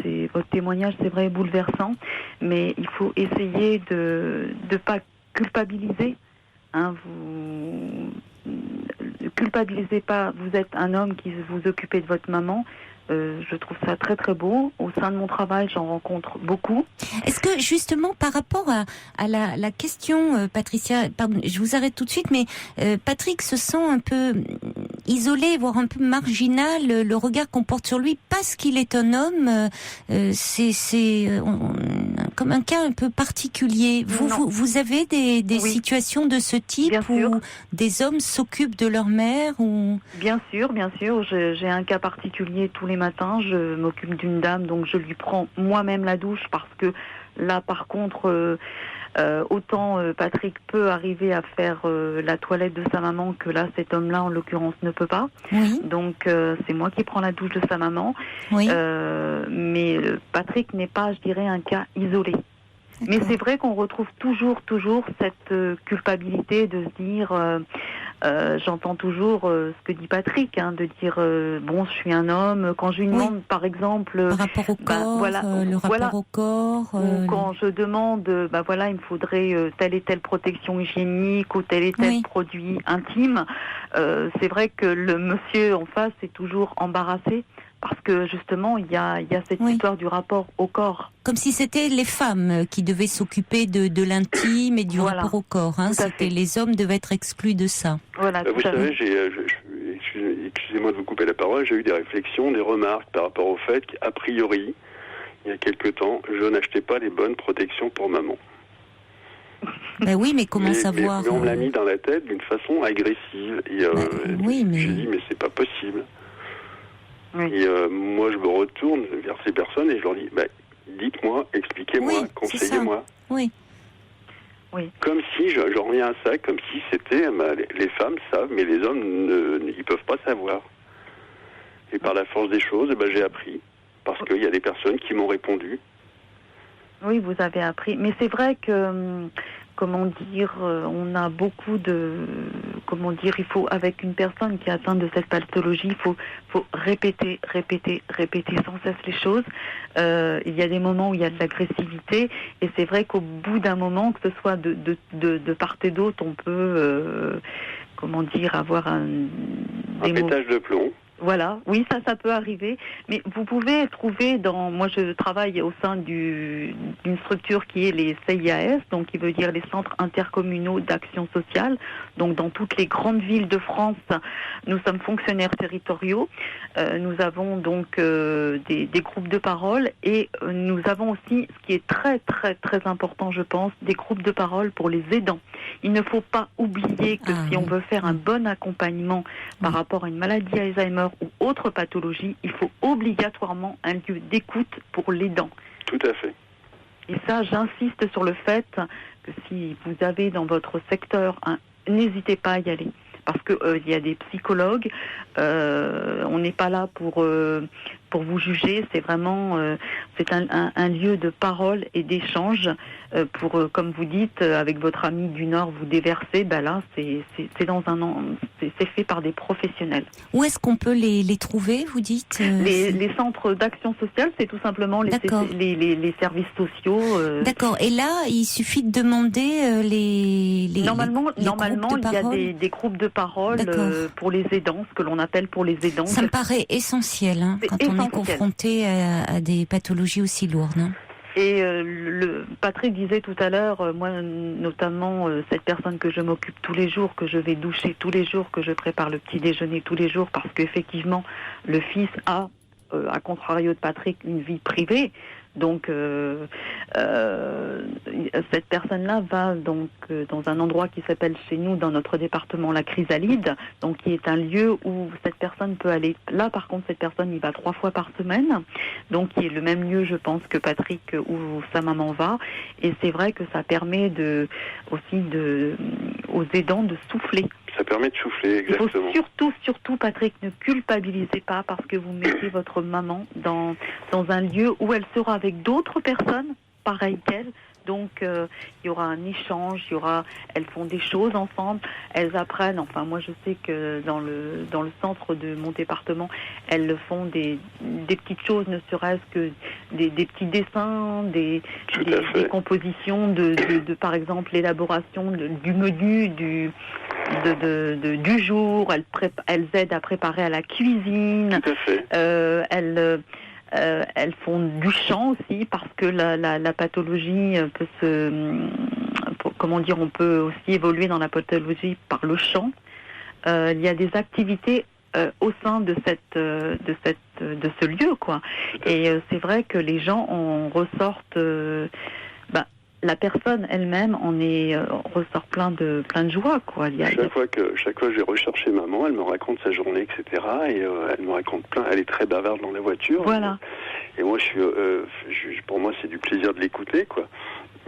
c'est votre témoignage, c'est vrai, bouleversant, mais il faut essayer de pas culpabiliser. Vous culpabilisez pas. Vous êtes un homme qui vous occupez de votre maman. Je trouve ça très très beau. Au sein de mon travail, j'en rencontre beaucoup. Est-ce que justement par rapport à la question, Patricia, pardon, je vous arrête tout de suite, mais Patrick se sent un peu isolé, voire un peu marginal, le regard qu'on porte sur lui parce qu'il est un homme, c'est comme un cas un peu particulier. Vous avez des situations de ce type où des hommes s'occupent de leur mère ou... Bien sûr. J'ai un cas particulier tous les matins. Je m'occupe d'une dame, donc je lui prends moi-même la douche parce que là, par contre... autant Patrick peut arriver à faire la toilette de sa maman que là cet homme-là en l'occurrence ne peut pas. Oui. Donc c'est moi qui prends la douche de sa maman. Oui. Mais Patrick n'est pas, je dirais, un cas isolé. D'accord. Mais c'est vrai qu'on retrouve toujours cette culpabilité de se dire j'entends toujours ce que dit Patrick, de dire je suis un homme. Quand je lui demande, par exemple, par rapport au corps, le rapport au corps, ou quand je demande, il me faudrait telle et telle protection hygiénique ou tel et tel produit intime. C'est vrai que le monsieur en face est toujours embarrassé. Parce que justement, il y a cette histoire du rapport au corps. Comme si c'était les femmes qui devaient s'occuper de l'intime et du rapport au corps. C'était les hommes devaient être exclus de ça. Voilà. Vous savez, excusez-moi de vous couper la parole, j'ai eu des réflexions, des remarques par rapport au fait qu'a priori, il y a quelque temps, je n'achetais pas les bonnes protections pour maman. Ben oui, mais comment savoir mais on me l'a mis dans la tête d'une façon agressive. Et j'ai dit, mais c'est pas possible. Oui. Et moi, je me retourne vers ces personnes et je leur dis, dites-moi, expliquez-moi, conseillez-moi. Oui. Comme si, je reviens à ça, comme si c'était, les femmes savent, mais les hommes, ils peuvent pas savoir. Et par la force des choses, j'ai appris. Parce qu'il y a des personnes qui m'ont répondu. Oui, vous avez appris. Mais c'est vrai que, on a beaucoup il faut, avec une personne qui est atteinte de cette pathologie, il faut répéter sans cesse les choses. Il y a des moments où il y a de l'agressivité, et c'est vrai qu'au bout d'un moment, que ce soit de part et d'autre, on peut, avoir un pétage de plomb. Voilà, oui, ça peut arriver, mais vous pouvez trouver moi je travaille au sein d'une structure qui est les CIAS, donc qui veut dire les centres intercommunaux d'action sociale. Donc dans toutes les grandes villes de France, nous sommes fonctionnaires territoriaux. Nous avons donc des groupes de parole et nous avons aussi, ce qui est très très très important, je pense, des groupes de parole pour les aidants. Il ne faut pas oublier que si on veut faire un bon accompagnement par rapport à une maladie Alzheimer ou autre pathologie, il faut obligatoirement un lieu d'écoute pour l'aidant. Tout à fait. Et ça, j'insiste sur le fait que si vous avez dans votre secteur, n'hésitez pas à y aller. Parce que il y a des psychologues, on n'est pas là pour vous juger, c'est vraiment c'est un lieu de parole et d'échange pour, comme vous dites, avec votre ami du Nord, vous déverser. Ben là, c'est fait par des professionnels. Où est-ce qu'on peut les trouver, vous dites les centres d'action sociale, c'est tout simplement les services sociaux. D'accord. Et là, il suffit de demander les Normalement, il y a des groupes de parole pour les aidants, ce que l'on appelle pour les aidants. Ça me paraît essentiel quand on est confronté à des pathologies aussi lourdes. Hein. Et Patrick disait tout à l'heure, moi notamment cette personne que je m'occupe tous les jours, que je vais doucher tous les jours, que je prépare le petit déjeuner tous les jours, parce qu'effectivement le fils a, à contrario de Patrick, une vie privée. Donc cette personne-là va donc dans un endroit qui s'appelle chez nous dans notre département la Chrysalide, donc qui est un lieu où cette personne peut aller. Là par contre cette personne y va 3 fois par semaine, donc qui est le même lieu je pense que Patrick où sa maman va, et c'est vrai que ça permet aux aidants de souffler. Ça permet de souffler, exactement. Il faut surtout, Patrick, ne culpabilisez pas parce que vous mettez votre maman dans un lieu où elle sera avec d'autres personnes pareilles qu'elle. Donc, il y aura un échange, elles font des choses ensemble, elles apprennent. Enfin, moi, je sais que dans le centre de mon département, elles font des petites choses, ne serait-ce que des petits dessins, des compositions de par exemple, l'élaboration du menu du jour. Elles aident à préparer à la cuisine. Tout à fait. Elles font du chant aussi parce que la pathologie peut on peut aussi évoluer dans la pathologie par le chant. Il y a des activités au sein de ce lieu, quoi. Et c'est vrai que les gens en ressortent. La personne elle-même ressort plein de joie, quoi. Chaque fois que je vais rechercher maman, elle me raconte sa journée, etc. Et elle me raconte plein. Elle est très bavarde dans la voiture. Voilà. Et moi, pour moi, c'est du plaisir de l'écouter, quoi.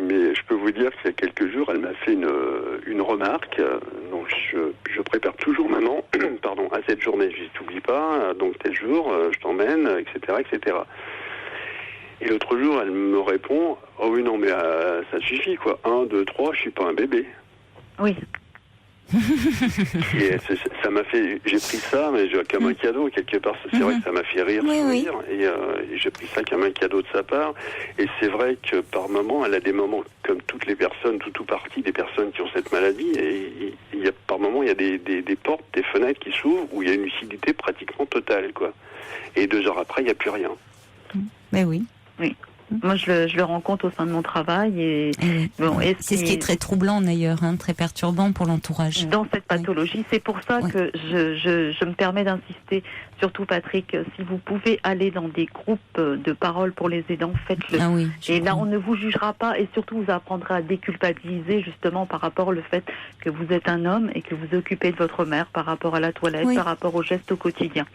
Mais je peux vous dire qu'il y a quelques jours, elle m'a fait une remarque. Donc, je prépare toujours maman, pardon, à cette journée. Je dis, t'oublies pas, donc tel jour, je t'emmène, etc., etc. Et l'autre jour, elle me répond, oh oui, non, mais ça suffit, quoi. 1, 2, 3, je suis pas un bébé. Oui. Et ça m'a fait, j'ai pris ça, mais comme un cadeau, quelque part. C'est vrai que ça m'a fait rire, oui. Et j'ai pris ça comme un cadeau de sa part. Et c'est vrai que par moment, elle a des moments, comme toutes les personnes, tout partie des personnes qui ont cette maladie, et par moment, il y a des portes, des fenêtres qui s'ouvrent, où il y a une lucidité pratiquement totale, quoi. Et 2 heures après, il n'y a plus rien. Ben oui. Oui. Moi, je le rencontre au sein de mon travail et c'est ce qui est très troublant d'ailleurs, très perturbant pour l'entourage. Dans cette pathologie, c'est pour ça que je me permets d'insister, surtout Patrick, si vous pouvez aller dans des groupes de parole pour les aidants, faites-le. Ah oui, et là, on ne vous jugera pas et surtout vous apprendrez à déculpabiliser justement par rapport au fait que vous êtes un homme et que vous occupez de votre mère par rapport à la toilette, par rapport aux gestes au quotidien.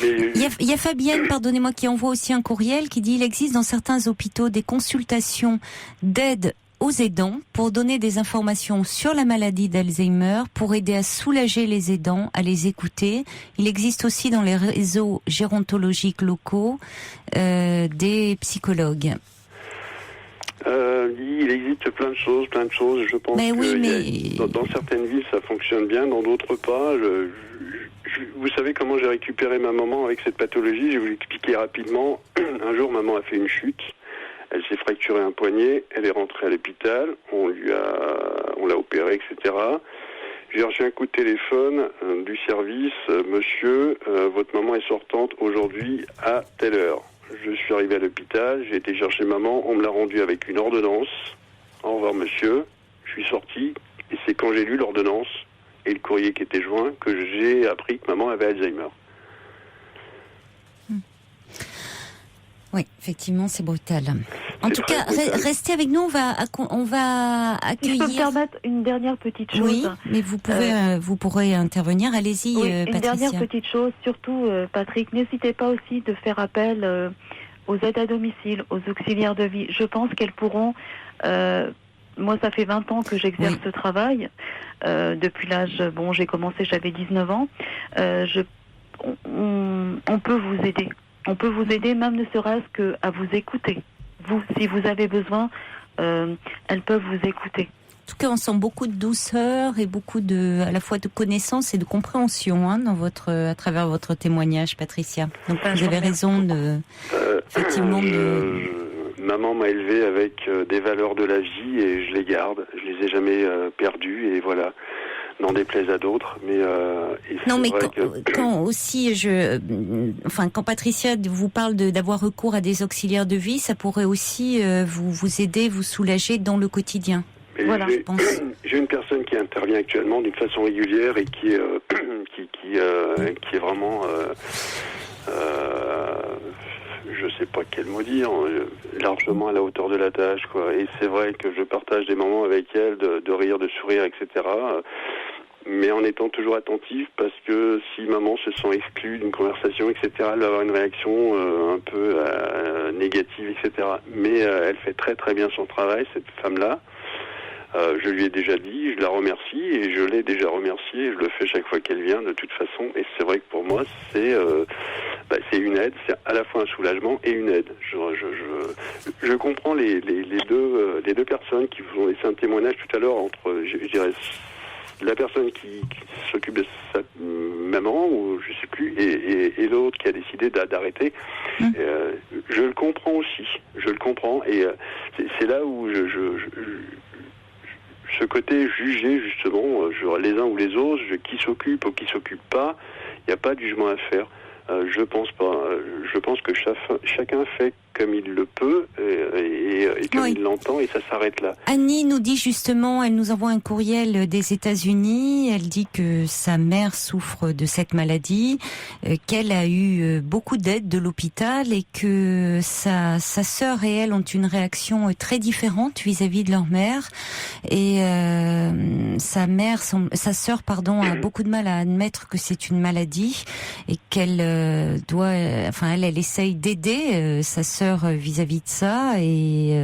Il y a Fabienne, pardonnez-moi, qui envoie aussi un courriel qui dit il existe dans certains hôpitaux des consultations d'aide aux aidants pour donner des informations sur la maladie d'Alzheimer, pour aider à soulager les aidants, à les écouter. Il existe aussi dans les réseaux gérontologiques locaux des psychologues. Il existe plein de choses. Je pense que dans certaines villes ça fonctionne bien, dans d'autres pas. Vous savez comment j'ai récupéré ma maman avec cette pathologie? Je vais vous l'expliquer rapidement. Un jour, maman a fait une chute. Elle s'est fracturé un poignet. Elle est rentrée à l'hôpital. On l'a opérée, etc. J'ai reçu un coup de téléphone du service. Monsieur, votre maman est sortante aujourd'hui à telle heure. Je suis arrivé à l'hôpital, j'ai été chercher maman, on me l'a rendue avec une ordonnance. Au revoir monsieur, je suis sorti et c'est quand j'ai lu l'ordonnance et le courrier qui était joint que j'ai appris que maman avait Alzheimer. Oui, effectivement, c'est brutal. En tout cas, restez avec nous, on va accueillir... Si je peux me permettre une dernière petite chose. Oui, mais vous pourrez intervenir, allez-y, oui, Patricia. Une dernière petite chose, surtout, Patrick, n'hésitez pas aussi de faire appel aux aides à domicile, aux auxiliaires de vie. Je pense qu'elles pourront... moi, ça fait 20 ans que j'exerce ce travail. Depuis l'âge... Bon, j'ai commencé, j'avais 19 ans. On peut vous aider. On peut vous aider, même ne serait-ce qu'à vous écouter. Vous, si vous avez besoin, elles peuvent vous écouter. En tout cas, on sent beaucoup de douceur et beaucoup à la fois de connaissance et de compréhension à travers votre témoignage, Patricia. Donc, vous avez raison effectivement. Maman m'a élevé avec des valeurs de la vie et je les garde. Je les ai jamais perdues et voilà. N'en déplaise à d'autres, mais non, mais quand aussi quand Patricia vous parle d'avoir recours à des auxiliaires de vie, ça pourrait aussi vous aider, vous soulager dans le quotidien. Mais voilà, je pense. J'ai une personne qui intervient actuellement d'une façon régulière et qui est vraiment, je sais pas quel mot dire, largement à la hauteur de la tâche, quoi. Et c'est vrai que je partage des moments avec elle, de rire, de sourire, etc. Mais en étant toujours attentif, parce que si maman se sent exclue d'une conversation, etc., elle va avoir une réaction un peu négative, etc. Mais elle fait très très bien son travail, cette femme-là. Je lui ai déjà dit, je la remercie, et je l'ai déjà remerciée, je le fais chaque fois qu'elle vient, de toute façon. Et c'est vrai que pour moi, c'est une aide, c'est à la fois un soulagement et une aide. Je comprends les deux personnes qui vous ont laissé un témoignage tout à l'heure entre, je dirais, la personne qui s'occupe de sa maman, ou je sais plus, et l'autre qui a décidé d'arrêter. Je le comprends aussi, je le comprends, et c'est là où ce côté jugé, justement, les uns ou les autres, qui s'occupe ou qui s'occupe pas, il n'y a pas de jugement à faire. Je pense pas. Je pense que chacun fait comme il le peut et comme il l'entend, et ça s'arrête là. Annie nous dit justement, elle nous envoie un courriel des États-Unis. Elle dit que sa mère souffre de cette maladie, qu'elle a eu beaucoup d'aide de l'hôpital et que sa sœur et elle ont une réaction très différente vis-à-vis de leur mère. Et sa sœur, a beaucoup de mal à admettre que c'est une maladie et qu'elle elle essaye d'aider sa sœur vis-à-vis de ça et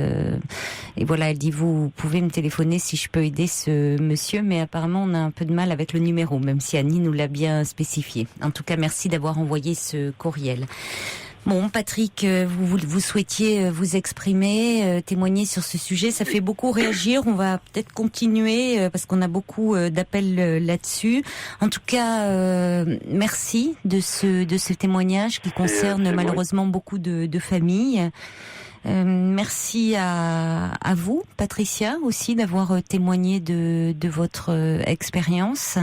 voilà, elle dit vous pouvez me téléphoner si je peux aider ce monsieur, mais apparemment on a un peu de mal avec le numéro, même si Annie nous l'a bien spécifié. En tout cas, merci d'avoir envoyé ce courriel. Bon, Patrick, vous souhaitiez vous exprimer, témoigner sur ce sujet. Ça fait beaucoup réagir. On va peut-être continuer parce qu'on a beaucoup d'appels là-dessus. En tout cas, merci de ce témoignage qui concerne malheureusement beaucoup de familles. Merci à vous, Patricia, aussi d'avoir témoigné de votre expérience.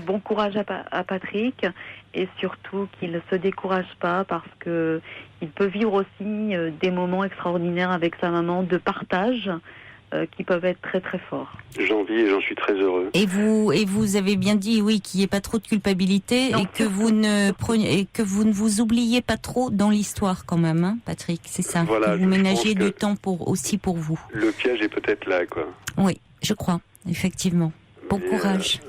Bon courage à Patrick, et surtout qu'il ne se décourage pas, parce que il peut vivre aussi des moments extraordinaires avec sa maman de partage qui peuvent être très très forts. J'en vis et j'en suis très heureux. Et vous avez bien dit qu'il n'y ait pas trop de culpabilité, et que vous ne vous oubliez pas trop dans l'histoire quand même, hein, Patrick, c'est ça. Voilà, que vous ménagiez du temps aussi pour vous. Le piège est peut-être là, quoi. Oui, je crois, effectivement. Bon courage.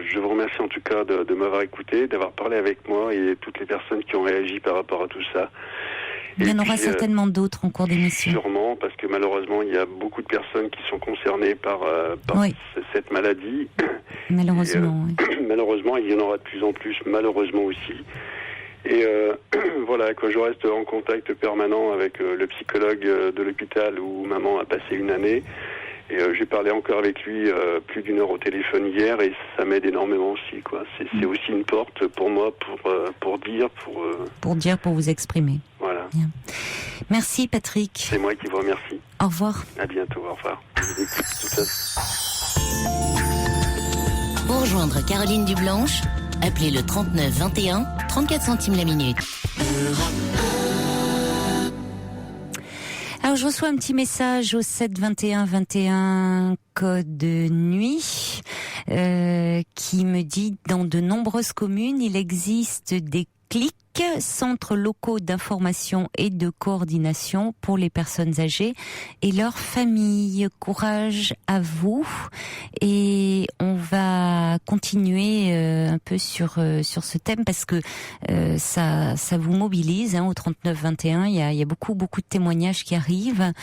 Je vous remercie en tout cas de m'avoir écouté, d'avoir parlé avec moi, et toutes les personnes qui ont réagi par rapport à tout ça. Il y en aura certainement d'autres en cours d'émission. Sûrement, parce que malheureusement, il y a beaucoup de personnes qui sont concernées par cette maladie. Malheureusement, malheureusement, il y en aura de plus en plus, malheureusement aussi. Et voilà, quoi, je reste en contact permanent avec le psychologue de l'hôpital où maman a passé une année. Et j'ai parlé encore avec lui plus d'une heure au téléphone hier, et ça m'aide énormément aussi, quoi. C'est aussi une porte pour moi pour vous exprimer. Voilà. Bien. Merci, Patrick. C'est moi qui vous remercie. Au revoir. À bientôt, au revoir. Je vous écoute tout à l'heure. rejoindre Caroline Dublanche, appelez le 39 21, 34 centimes la minute. Alors, je reçois un petit message au 7 21 21 code nuit qui me dit dans de nombreuses communes, il existe des CLIC, centres locaux d'information et de coordination pour les personnes âgées et leurs familles. Courage à vous. Et on va continuer un peu sur ce thème parce que ça vous mobilise au 39 21. Il y a beaucoup de témoignages qui arrivent.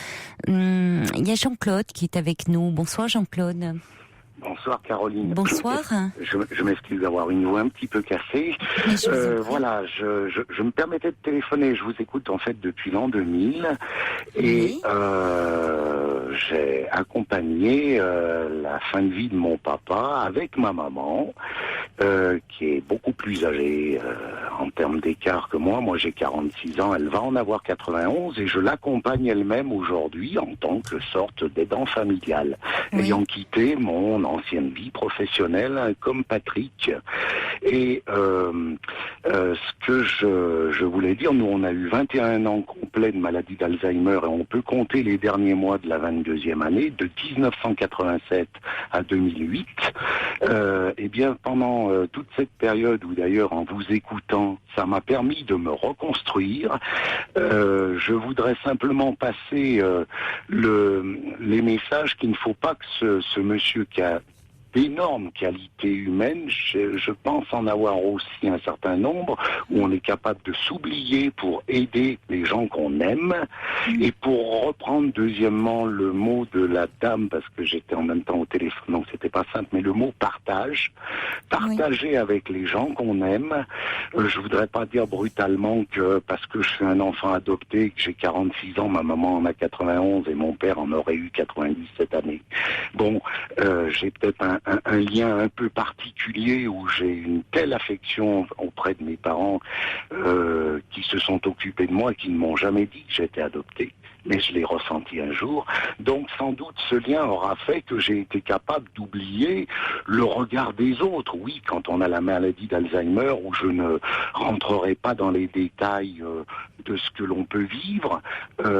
Il y a Jean-Claude qui est avec nous. Bonsoir Jean-Claude. Bonsoir Caroline. Bonsoir. Je m'excuse d'avoir une voix un petit peu cassée. Voilà, je me permettais de téléphoner. Je vous écoute en fait depuis l'an 2000 et j'ai accompagné la fin de vie de mon papa avec ma maman qui est beaucoup plus âgée en termes d'écart que moi. Moi j'ai 46 ans, elle va en avoir 91 et je l'accompagne elle-même aujourd'hui en tant que sorte d'aidant familial, ayant quitté mon ancienne vie professionnelle comme Patrick. Et ce que je voulais dire, nous on a eu 21 ans complets de maladie d'Alzheimer et on peut compter les derniers mois de la 22e année, de 1987 à 2008. Et bien pendant toute cette période, où d'ailleurs en vous écoutant, ça m'a permis de me reconstruire, je voudrais simplement passer les messages qu'il ne faut pas que ce monsieur qui a d'énormes qualités humaines, je pense en avoir aussi un certain nombre, où on est capable de s'oublier pour aider les gens qu'on aime. Et pour reprendre deuxièmement le mot de la dame, parce que j'étais en même temps au téléphone, donc c'était pas simple, mais le mot partage. Partager avec les gens qu'on aime. Je voudrais pas dire brutalement que parce que je suis un enfant adopté, que j'ai 46 ans, ma maman en a 91 et mon père en aurait eu 90 cette année. Bon, j'ai peut-être un lien un peu particulier où j'ai une telle affection auprès de mes parents qui se sont occupés de moi et qui ne m'ont jamais dit que j'étais adopté. Mais je l'ai ressenti un jour. Donc sans doute ce lien aura fait que j'ai été capable d'oublier le regard des autres. Oui, quand on a la maladie d'Alzheimer, où je ne rentrerai pas dans les détails de ce que l'on peut vivre,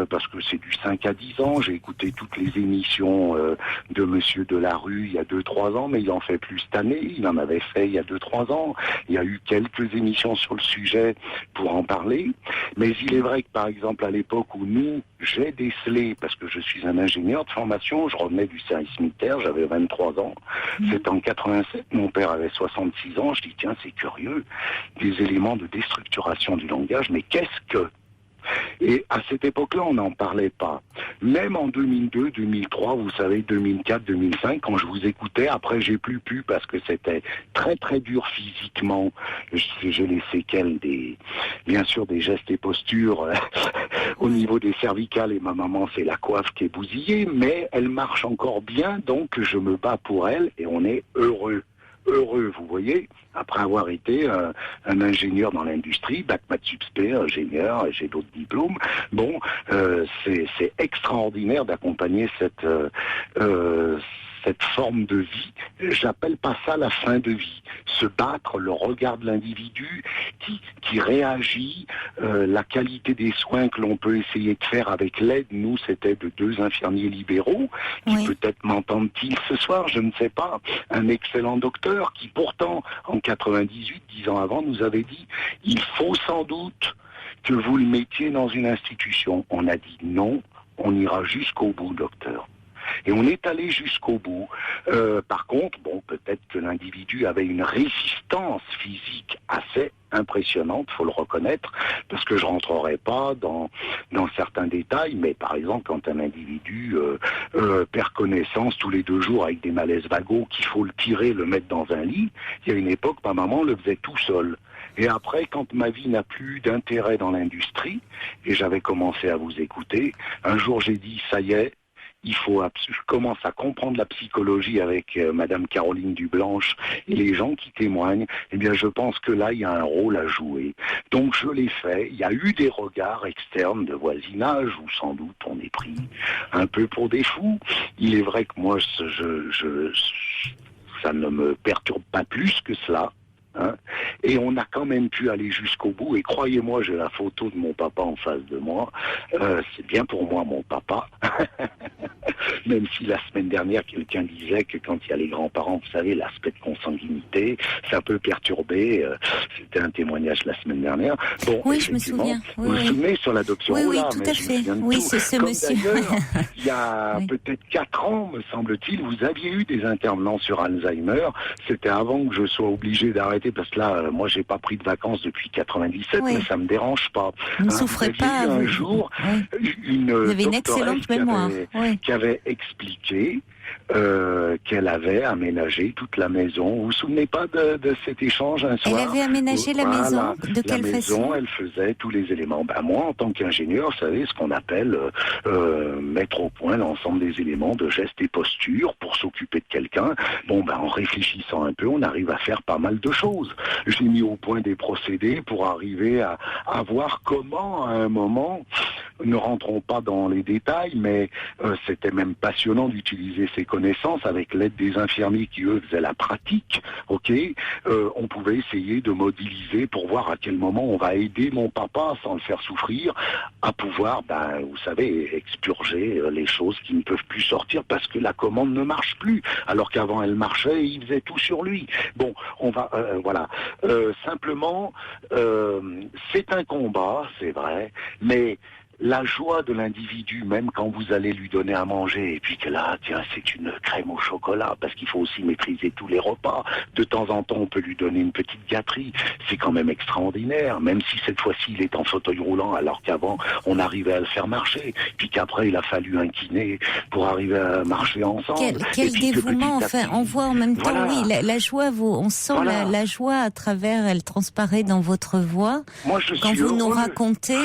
parce que c'est du 5 à 10 ans. J'ai écouté toutes les émissions de Monsieur Delarue il y a 2-3 ans, mais il en fait plus cette année. Il en avait fait il y a 2-3 ans. Il y a eu quelques émissions sur le sujet pour en parler. Mais il est vrai que par exemple à l'époque où j'ai décelé, parce que je suis un ingénieur de formation, je revenais du service militaire, j'avais 23 ans, c'était en 87, mon père avait 66 ans, je dis tiens c'est curieux, des éléments de déstructuration du langage, mais qu'est-ce que... Et à cette époque-là, on n'en parlait pas. Même en 2002, 2003, vous savez, 2004, 2005, quand je vous écoutais, après j'ai plus pu parce que c'était très très dur physiquement. J'ai les séquelles bien sûr des gestes et postures au niveau des cervicales et ma maman c'est la coiffe qui est bousillée, mais elle marche encore bien, donc je me bats pour elle et on est heureux, vous voyez, après avoir été un ingénieur dans l'industrie, bac maths sup spé, ingénieur, j'ai d'autres diplômes. Bon, c'est extraordinaire d'accompagner cette forme de vie. J'appelle pas ça la fin de vie. Se battre, le regard de l'individu qui réagit, la qualité des soins que l'on peut essayer de faire avec l'aide. Nous, c'était de 2 infirmiers libéraux qui peut-être m'entendent-ils ce soir, je ne sais pas. Un excellent docteur qui pourtant, en 98, 10 ans avant, nous avait dit « Il faut sans doute que vous le mettiez dans une institution ». On a dit non, on ira jusqu'au bout, docteur. Et on est allé jusqu'au bout. Par contre, bon, peut-être que l'individu avait une résistance physique assez impressionnante, faut le reconnaître, parce que je rentrerai pas dans certains détails, mais par exemple, quand un individu perd connaissance tous les 2 jours avec des malaises vagos, qu'il faut le tirer, le mettre dans un lit, il y a une époque, ma maman le faisait tout seul. Et après, quand ma vie n'a plus d'intérêt dans l'industrie, et j'avais commencé à vous écouter, un jour j'ai dit, ça y est, je commence à comprendre la psychologie avec Madame Caroline Dublanche et les gens qui témoignent, eh bien je pense que là il y a un rôle à jouer. Donc je l'ai fait, il y a eu des regards externes de voisinage où sans doute on est pris un peu pour des fous. Il est vrai que moi ça ne me perturbe pas plus que cela. Hein, et on a quand même pu aller jusqu'au bout, et croyez-moi, j'ai la photo de mon papa en face de moi, c'est bien pour moi mon papa, même si la semaine dernière quelqu'un disait que quand il y a les grands-parents, vous savez, l'aspect de consanguinité, ça peut perturber, c'était un témoignage la semaine dernière. Bon, oui, je me souviens. Vous vous souvenez sur l'adoption? Oui, oui, là, tout à fait. Oui, c'est ce comme monsieur. Il y a peut-être 4 ans, me semble-t-il, vous aviez eu des intervenants sur Alzheimer, c'était avant que je sois obligé d'arrêter, parce que là, moi, j'ai pas pris de vacances depuis 97, mais ça me dérange pas. Vous ne souffrez pas. Un jour, une vous avez une excellente mémoire. Qui avait expliqué qu'elle avait aménagé toute la maison. Vous vous souvenez pas de cet échange un soir? Elle avait aménagé la maison. De quelle façon? Elle faisait tous les éléments. Ben moi, en tant qu'ingénieur, vous savez, ce qu'on appelle mettre au point l'ensemble des éléments de gestes et postures pour s'occuper de quelqu'un. Bon, ben en réfléchissant un peu, on arrive à faire pas mal de choses. J'ai mis au point des procédés pour arriver à voir comment, à un moment, ne rentrons pas dans les détails, mais c'était même passionnant d'utiliser ces connaissances avec l'aide des infirmiers qui, eux, faisaient la pratique. Ok, on pouvait essayer de modéliser pour voir à quel moment on va aider mon papa sans le faire souffrir à pouvoir, ben, vous savez, expurger les choses qui ne peuvent plus sortir parce que la commande ne marche plus, alors qu'avant elle marchait et il faisait tout sur lui. Bon, on va, voilà. Simplement, c'est un combat, c'est vrai, mais la joie de l'individu, même quand vous allez lui donner à manger, et puis que là, tiens, c'est une crème au chocolat, parce qu'il faut aussi maîtriser tous les repas. De temps en temps, on peut lui donner une petite gâterie. C'est quand même extraordinaire, même si cette fois-ci, il est en fauteuil roulant, alors qu'avant, on arrivait à le faire marcher. Puis qu'après, il a fallu un kiné pour arriver à marcher ensemble. Quel dévouement, enfin, on voit en même temps, oui, la joie, on sent la joie à travers, elle transparaît dans votre voix. Moi, je quand suis vous heureux. nous racontez.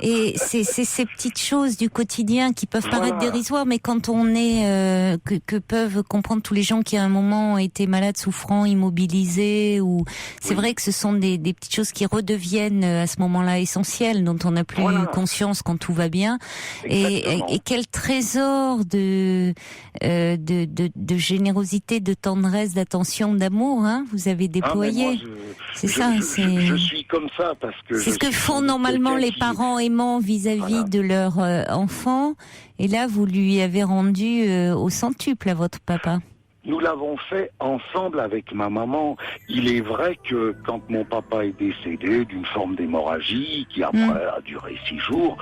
Et c'est ces petites choses du quotidien qui peuvent paraître dérisoires, mais quand on est que peuvent comprendre tous les gens qui à un moment ont été malades, souffrants, immobilisés, ou c'est vrai que ce sont des petites choses qui redeviennent à ce moment-là essentielles, dont on n'a plus conscience quand tout va bien. Et quel trésor de générosité, de tendresse, d'attention, d'amour, hein, vous avez déployé. Je suis comme ça parce que c'est ce que font normalement les parents aimants vis-à-vis de leur enfant, et là vous lui avez rendu au centuple à votre papa. Nous l'avons fait ensemble avec ma maman. Il est vrai que quand mon papa est décédé d'une forme d'hémorragie qui après a duré 6 jours,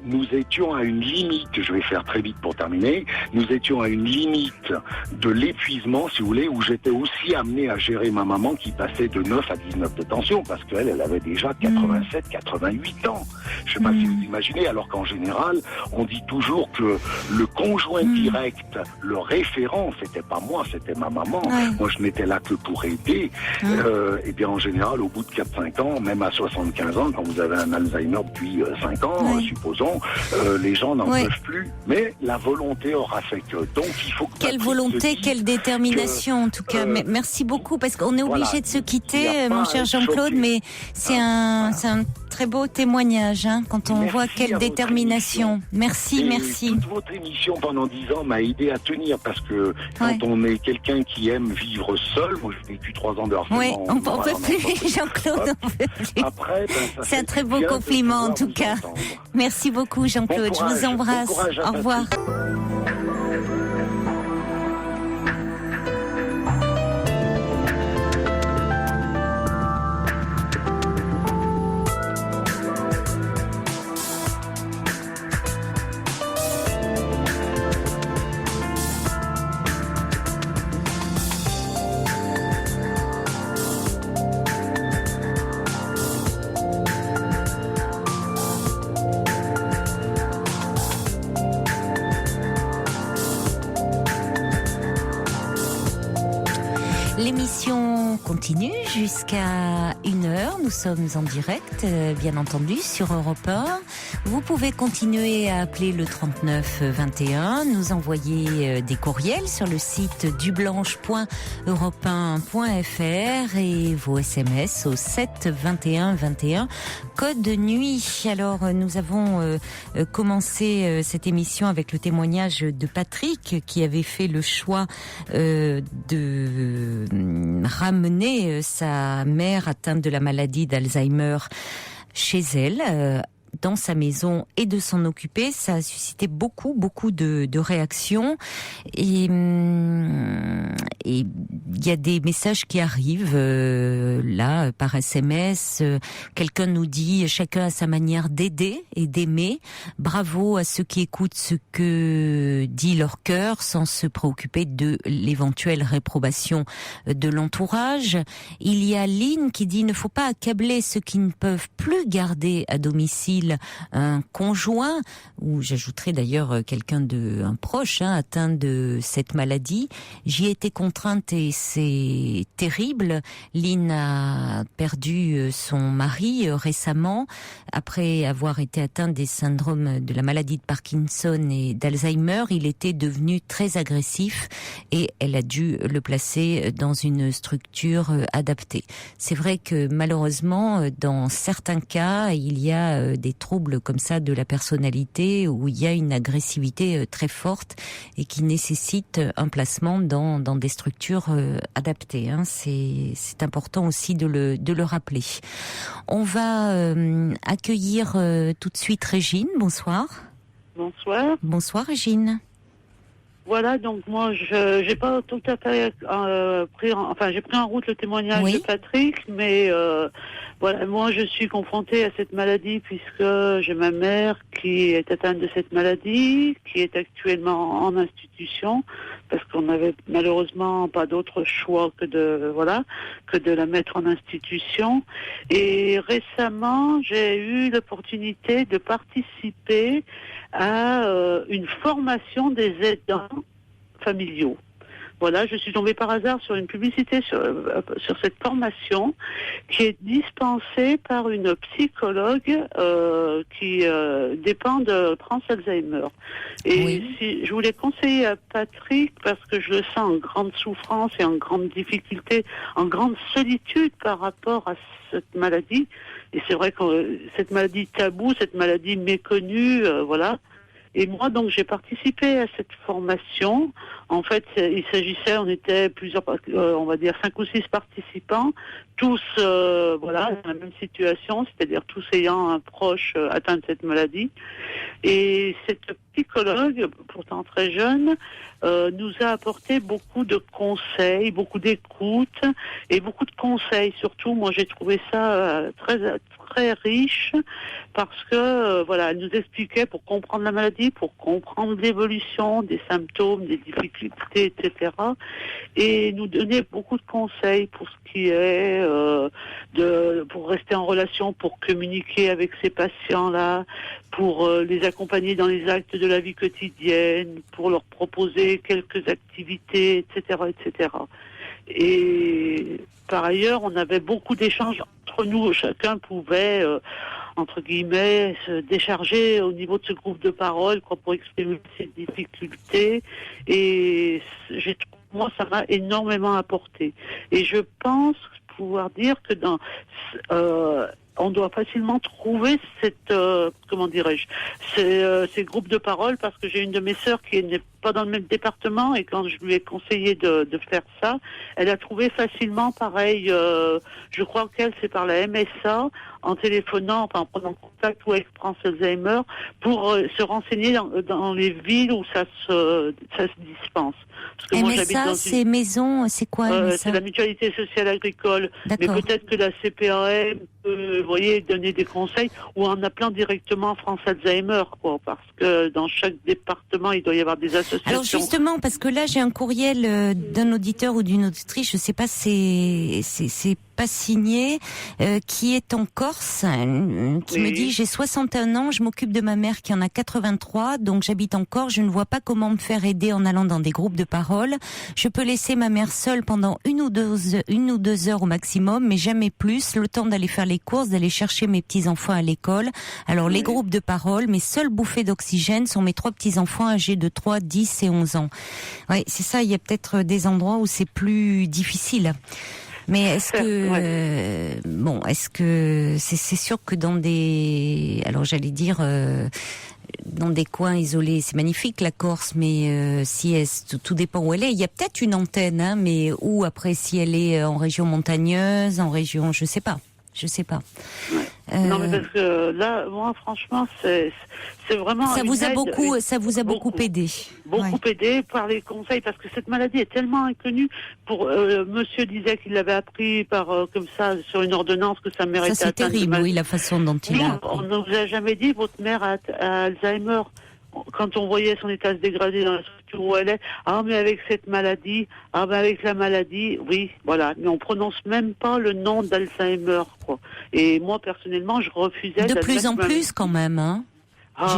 nous étions à une limite, je vais faire très vite pour terminer, nous étions à une limite de l'épuisement, si vous voulez, où j'étais aussi amené à gérer ma maman qui passait de 9 à 19 de tension, parce qu'elle, elle avait déjà 87, 88 ans. Je sais pas si vous imaginez, alors qu'en général, on dit toujours que le conjoint direct, le référent, c'était pas moi, c'était ma maman. Moi, je n'étais là que pour aider. Et bien, en général, au bout de 4-5 ans, même à 75 ans, quand vous avez un Alzheimer depuis 5 ans, supposons, les gens n'en peuvent plus. Mais la volonté aura fait que. Donc, il faut que... Quelle volonté, quelle détermination, en tout cas. Merci beaucoup, parce qu'on est obligé de se quitter, mon cher Jean-Claude, mais c'est un très beau témoignage, hein, quand on voit quelle détermination. Merci. Toute votre émission pendant 10 ans m'a aidé à tenir, parce que quand on est quelqu'un qui aime vivre seul, moi j'ai vécu 3 ans de harcèlement. Oui, on ne peut plus, Jean-Claude, on peut plus. Après, c'est un très beau compliment en tout cas. Merci beaucoup Jean-Claude, je vous embrasse. Au revoir. L'émission continue jusqu'à 1h. Nous sommes en direct, bien entendu, sur Europe 1. Vous pouvez continuer à appeler le 39 21, nous envoyer des courriels sur le site dublanche.europe1.fr et vos SMS au 7 21 21 code nuit. Alors nous avons commencé cette émission avec le témoignage de Patrick qui avait fait le choix de ramener sa mère atteinte de la maladie d'Alzheimer chez elle, dans sa maison, et de s'en occuper. Ça a suscité beaucoup de réactions, et il y a des messages qui arrivent là par SMS. Quelqu'un nous dit: chacun a sa manière d'aider et d'aimer. Bravo à ceux qui écoutent ce que dit leur cœur sans se préoccuper de l'éventuelle réprobation de l'entourage. Il y a Lynn qui dit: ne faut pas accabler ceux qui ne peuvent plus garder à domicile un conjoint, ou j'ajouterais d'ailleurs un proche atteint de cette maladie. J'y ai été contrainte et c'est terrible. Lynn a perdu son mari récemment après avoir été atteint des syndromes de la maladie de Parkinson et d'Alzheimer. Il était devenu très agressif et elle a dû le placer dans une structure adaptée. C'est vrai que malheureusement, dans certains cas, il y a des troubles comme ça de la personnalité où il y a une agressivité très forte et qui nécessite un placement dans des structures adaptées. C'est important aussi de le rappeler. On va accueillir tout de suite Régine. Bonsoir. Bonsoir. Bonsoir Régine. Voilà, donc moi j'ai pas tout à fait j'ai pris en route le témoignage de Patrick, mais voilà, moi je suis confrontée à cette maladie puisque j'ai ma mère qui est atteinte de cette maladie, qui est actuellement en institution parce qu'on n'avait malheureusement pas d'autre choix que de la mettre en institution. Et récemment, j'ai eu l'opportunité de participer à une formation des aidants familiaux. Voilà, je suis tombée par hasard sur une publicité sur cette formation qui est dispensée par une psychologue qui dépend de France Alzheimer. Et si je voulais conseiller à Patrick, parce que je le sens en grande souffrance et en grande difficulté, en grande solitude par rapport à cette maladie. Et c'est vrai que cette maladie taboue, cette maladie méconnue, voilà. Et moi, donc, j'ai participé à cette formation. En fait, il s'agissait, on était plusieurs, on va dire 5 ou 6 participants, tous, dans la même situation, c'est-à-dire tous ayant un proche atteint de cette maladie. Et cette psychologue, pourtant très jeune, nous a apporté beaucoup de conseils, beaucoup d'écoute et beaucoup de conseils. Surtout, moi, j'ai trouvé ça très riche parce que elle nous expliquait pour comprendre la maladie, pour comprendre l'évolution des symptômes, des difficultés, etc. Et nous donnait beaucoup de conseils pour ce qui est pour rester en relation, pour communiquer avec ces patients-là, pour les accompagner dans les actes de la vie quotidienne, pour leur proposer quelques activités, etc., etc. Et par ailleurs, on avait beaucoup d'échanges entre nous. Chacun pouvait, entre guillemets, se décharger au niveau de ce groupe de parole, pour exprimer ses difficultés. Et moi, ça m'a énormément apporté. Et je pense pouvoir dire que on doit facilement trouver ces groupes de parole, parce que j'ai une de mes sœurs qui n'est pas dans le même département, et quand je lui ai conseillé de faire ça, elle a trouvé facilement pareil, je crois qu'elle, c'est par la MSA, en téléphonant, en prenant contact avec France Alzheimer, pour se renseigner dans les villes où ça se dispense. Parce que MSA, c'est maison, c'est quoi MSA? C'est la mutualité sociale agricole. D'accord. Mais peut-être que la CPAM peut, donner des conseils, ou en appelant directement France Alzheimer, parce que dans chaque département, il doit y avoir des associations. Alors justement, parce que là, j'ai un courriel d'un auditeur ou d'une auditrice, je sais pas, c'est pas signé, qui est en Corse Corse qui me dit: j'ai 61 ans, je m'occupe de ma mère qui en a 83, donc j'habite en Corse, je ne vois pas comment me faire aider en allant dans des groupes de parole. Je peux laisser ma mère seule pendant une ou deux heures au maximum, mais jamais plus, le temps d'aller faire les courses, d'aller chercher mes petits-enfants à l'école. Alors les groupes de parole, mes seules bouffées d'oxygène sont mes 3 petits-enfants âgés de 3, 10 et 11 ans. Oui, c'est ça, il y a peut-être des endroits où c'est plus difficile. Mais est-ce que est-ce que c'est sûr que dans des, alors j'allais dire dans des coins isolés, c'est magnifique la Corse, mais si tout dépend où elle est. Il y a peut-être une antenne, hein, mais où après, si elle est en région montagneuse, en région, je sais pas. Ouais. Non, mais parce que là, moi, franchement, c'est vraiment. Ça vous a beaucoup aidé. Beaucoup aidé par les conseils, parce que cette maladie est tellement inconnue. Pour Monsieur disait qu'il l'avait appris par comme ça sur une ordonnance, que sa mère était atteinte. Ça c'est terrible, oui, la façon dont il a. On ne vous a jamais dit votre mère a Alzheimer. Quand on voyait son état se dégrader dans la structure où elle est, mais avec cette maladie, mais avec la maladie, oui, voilà. Mais on prononce même pas le nom d'Alzheimer, quoi. Et moi, personnellement, je refusais. De plus en plus, quand même, hein.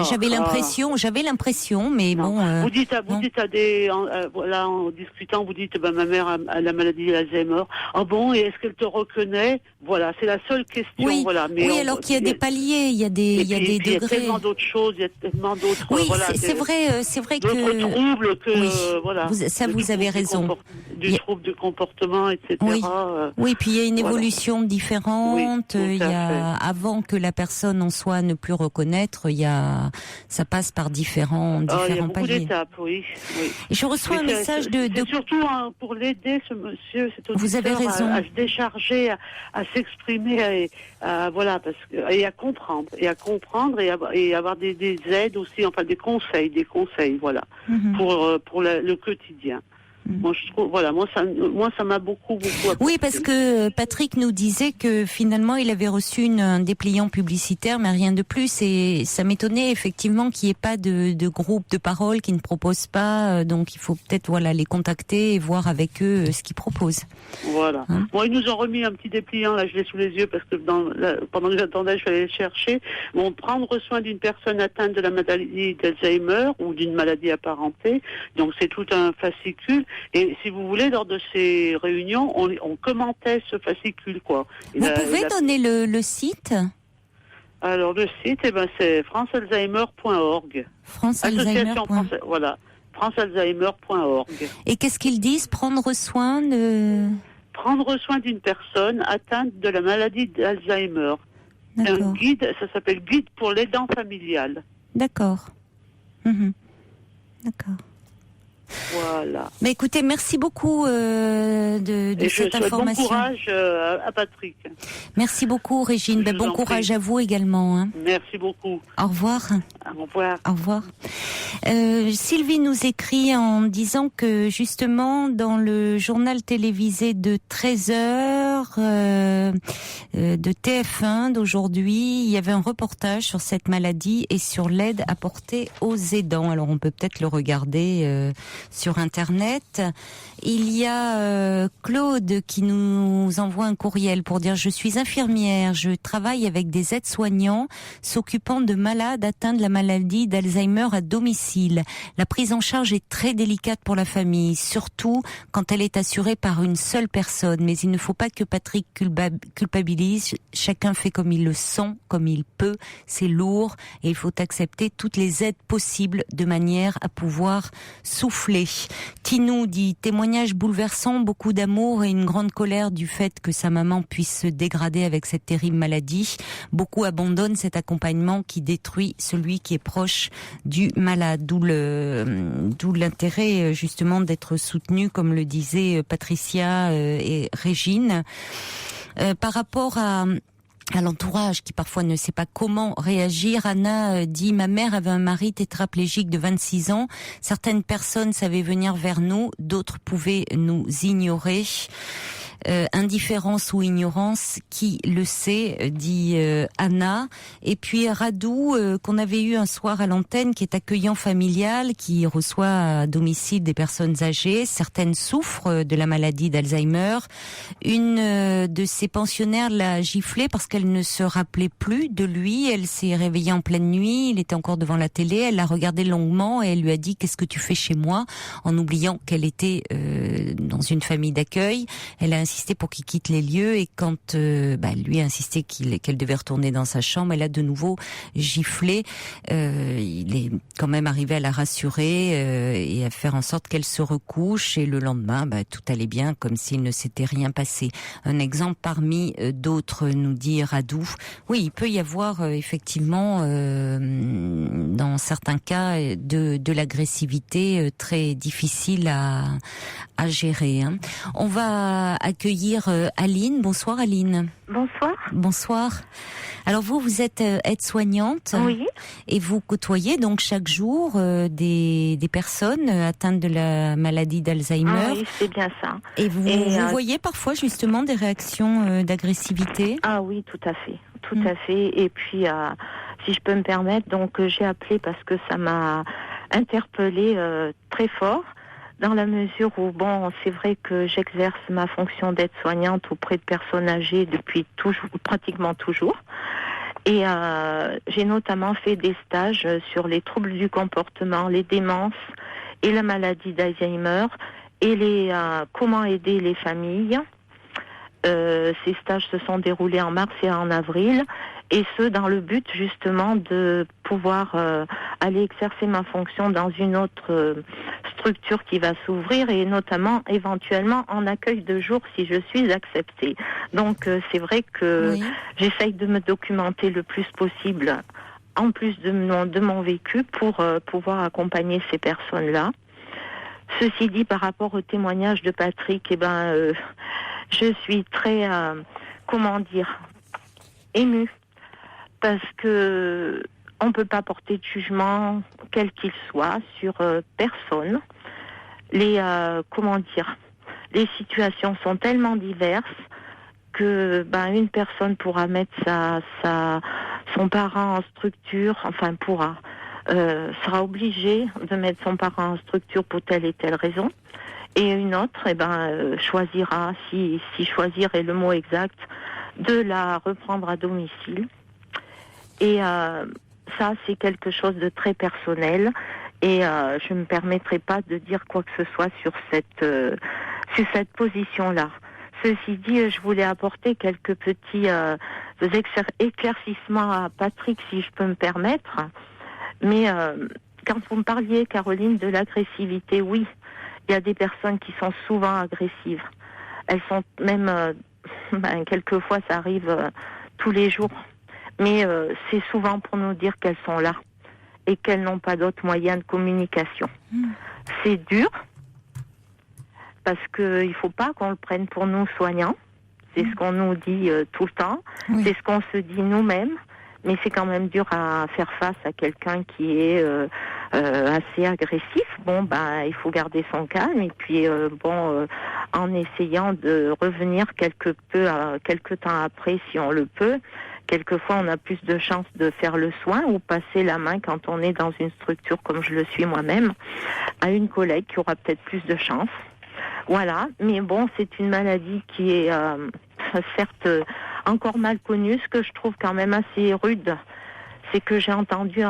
J'avais l'impression, mais non. Bon. Vous dites à des, voilà, en discutant, vous dites, ma mère a la maladie d'Alzheimer. Ah bon, et est-ce qu'elle te reconnaît? Voilà, c'est la seule question. Oui, voilà. Mais oui, alors qu'il y a des paliers, il y a des degrés. Il y a tellement d'autres choses, il y a tellement d'autres. Oui, voilà, c'est vrai que. D'autres troubles que, voilà. Vous avez raison. Du trouble de comportement, etc. Oui, puis il y a une évolution différente. Il y a, avant que la personne en soit ne plus reconnaître, ça passe par différents il y a beaucoup paliers. d'étapes, oui. Et je reçois un message de... C'est surtout pour l'aider, ce monsieur, cet auditeur, vous avez raison. à se décharger, à s'exprimer, voilà, parce que, et à comprendre, et avoir des aides aussi, enfin des conseils, voilà, pour le quotidien. Moi, je trouve, voilà, moi, ça m'a beaucoup apporté. Oui, parce que Patrick nous disait que finalement, il avait reçu un dépliant publicitaire, mais rien de plus. Et ça m'étonnait effectivement qu'il n'y ait pas de groupe de parole qui ne propose pas. Donc, il faut peut-être, les contacter et voir avec eux ce qu'ils proposent. Voilà. Bon, ils nous ont remis un petit dépliant, là, je l'ai sous les yeux parce que pendant que j'attendais, je suis allée le chercher. Bon, prendre soin d'une personne atteinte de la maladie d'Alzheimer ou d'une maladie apparentée. Donc, c'est tout un fascicule. Et si vous voulez, lors de ces réunions, on commentait ce fascicule, quoi. Vous pouvez donner le site? Alors, le site, c'est francealzheimer.org. Francealzheimer.org. Voilà, francealzheimer.org. Et qu'est-ce qu'ils disent? Prendre soin d'une personne atteinte de la maladie d'Alzheimer. C'est un guide, ça s'appelle Guide pour l'aidant familial. D'accord. D'accord. Voilà. Mais écoutez, merci beaucoup de cette information. Bon courage à Patrick. Merci beaucoup, Régine. Bon courage à vous également. Hein. Merci beaucoup. Au revoir. Au revoir. Au revoir. Sylvie nous écrit en disant que justement dans le journal télévisé de 13h de TF1 d'aujourd'hui, il y avait un reportage sur cette maladie et sur l'aide apportée aux aidants. Alors on peut peut-être le regarder sur Internet. Il y a Claude qui nous envoie un courriel pour dire: je suis infirmière, je travaille avec des aides-soignants s'occupant de malades atteints de la maladie d'Alzheimer à domicile. La prise en charge est très délicate pour la famille, surtout quand elle est assurée par une seule personne. Mais il ne faut pas que Patrick culpabilise. Chacun fait comme il le sent, comme il peut. C'est lourd et il faut accepter toutes les aides possibles de manière à pouvoir souffler. Tinou dit: témoignage bouleversant, beaucoup d'amour et une grande colère du fait que sa maman puisse se dégrader avec cette terrible maladie. Beaucoup abandonnent cet accompagnement qui détruit celui qui est proche du malade. D'où l'intérêt justement d'être soutenu, comme le disaient Patricia et Régine. Par rapport à l'entourage qui parfois ne sait pas comment réagir, Anna dit: ma mère avait un mari tétraplégique de 26 ans. Certaines personnes savaient venir vers nous, d'autres pouvaient nous ignorer. indifférence ou ignorance, qui le sait, dit Anna. Et puis Radou, qu'on avait eu un soir à l'antenne, qui est accueillant familial, qui reçoit à domicile des personnes âgées. Certaines souffrent de la maladie d'Alzheimer. Une de ses pensionnaires l'a giflé parce qu'elle ne se rappelait plus de lui. Elle s'est réveillée en pleine nuit, il était encore devant la télé, elle l'a regardé longuement et elle lui a dit « Qu'est-ce que tu fais chez moi ?» en oubliant qu'elle était dans une famille d'accueil. Elle a insisté pour qu'il quitte les lieux et quand lui a insisté qu'elle devait retourner dans sa chambre, elle a de nouveau giflé. Il est quand même arrivé à la rassurer et à faire en sorte qu'elle se recouche et le lendemain, tout allait bien comme s'il ne s'était rien passé. Un exemple parmi d'autres, nous dit Radou. Oui, il peut y avoir effectivement dans certains cas de l'agressivité très difficile à gérer. On va accueillir Aline. Bonsoir Aline. Bonsoir. Bonsoir. Alors vous êtes aide-soignante. Oui. Et vous côtoyez donc chaque jour des personnes atteintes de la maladie d'Alzheimer. Oui, c'est bien ça. Et vous voyez parfois justement des réactions d'agressivité? Ah oui, tout à fait. Tout à fait. Et puis, si je peux me permettre, donc j'ai appelé parce que ça m'a interpellée très fort, dans la mesure où, c'est vrai que j'exerce ma fonction d'aide-soignante auprès de personnes âgées depuis pratiquement toujours. Et j'ai notamment fait des stages sur les troubles du comportement, les démences et la maladie d'Alzheimer et comment aider les familles. Ces stages se sont déroulés en mars et en avril, et ce dans le but justement de pouvoir aller exercer ma fonction dans une autre structure qui va s'ouvrir, et notamment éventuellement en accueil de jour si je suis acceptée. Donc c'est vrai que j'essaye de me documenter le plus possible, en plus de mon vécu, pour pouvoir accompagner ces personnes-là. Ceci dit, par rapport au témoignage de Patrick, je suis très, émue, parce que on peut pas porter de jugement, quel qu'il soit, sur personne. Les situations sont tellement diverses que une personne pourra mettre son parent en structure, sera obligée de mettre son parent en structure pour telle et telle raison. Et une autre, choisira, si choisir est le mot exact, de la reprendre à domicile. Et ça, c'est quelque chose de très personnel. Et je ne me permettrai pas de dire quoi que ce soit sur cette position-là. Ceci dit, je voulais apporter quelques petits éclaircissements à Patrick, si je peux me permettre. Mais quand vous me parliez, Caroline, de l'agressivité, oui, il y a des personnes qui sont souvent agressives. Elles sont même, quelquefois, ça arrive tous les jours. Mais c'est souvent pour nous dire qu'elles sont là et qu'elles n'ont pas d'autres moyens de communication. C'est dur, parce qu'il ne faut pas qu'on le prenne pour nous soignants. C'est ce qu'on nous dit tout le temps. Oui. C'est ce qu'on se dit nous-mêmes. Mais c'est quand même dur à faire face à quelqu'un qui est assez agressif. Il faut garder son calme et puis en essayant de revenir quelque temps après, si on le peut. Quelquefois, on a plus de chances de faire le soin ou passer la main quand on est dans une structure comme je le suis moi-même, à une collègue qui aura peut-être plus de chance. Voilà, mais c'est une maladie qui est certes encore mal connue. Ce que je trouve quand même assez rude, c'est que j'ai entendu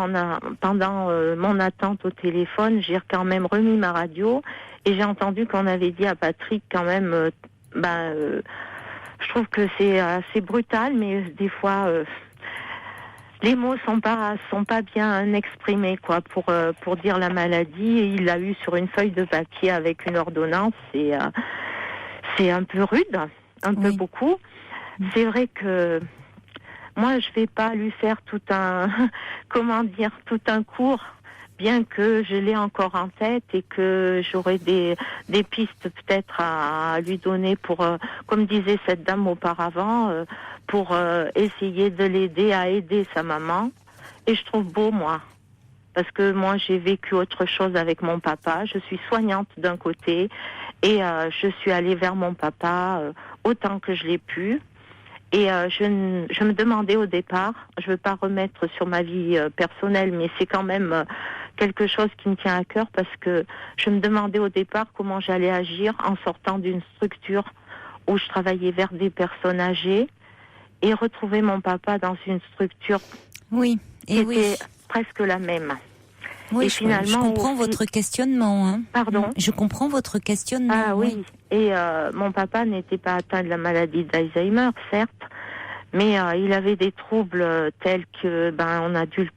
pendant mon attente au téléphone, j'ai quand même remis ma radio et j'ai entendu qu'on avait dit à Patrick quand même, je trouve que c'est assez brutal, mais des fois les mots sont pas bien exprimés pour dire la maladie. Et il l'a eu sur une feuille de papier avec une ordonnance. C'est un peu rude, peu beaucoup. C'est vrai que moi je vais pas lui faire tout un cours, bien que je l'ai encore en tête et que j'aurai des pistes peut-être à lui donner pour, comme disait cette dame auparavant, pour essayer de l'aider à aider sa maman. Et je trouve beau, moi, parce que moi j'ai vécu autre chose avec mon papa. Je suis soignante d'un côté et je suis allée vers mon papa autant que je l'ai pu. Et je me demandais au départ, je ne veux pas remettre sur ma vie personnelle, mais c'est quand même quelque chose qui me tient à cœur, parce que je me demandais au départ comment j'allais agir en sortant d'une structure où je travaillais vers des personnes âgées et retrouver mon papa dans une structure qui était presque la même. Oui, et finalement, je comprends votre questionnement. Hein. Pardon ? Je comprends votre questionnement. Ah oui. Et mon papa n'était pas atteint de la maladie d'Alzheimer, certes, mais il avait des troubles tels que on a dû le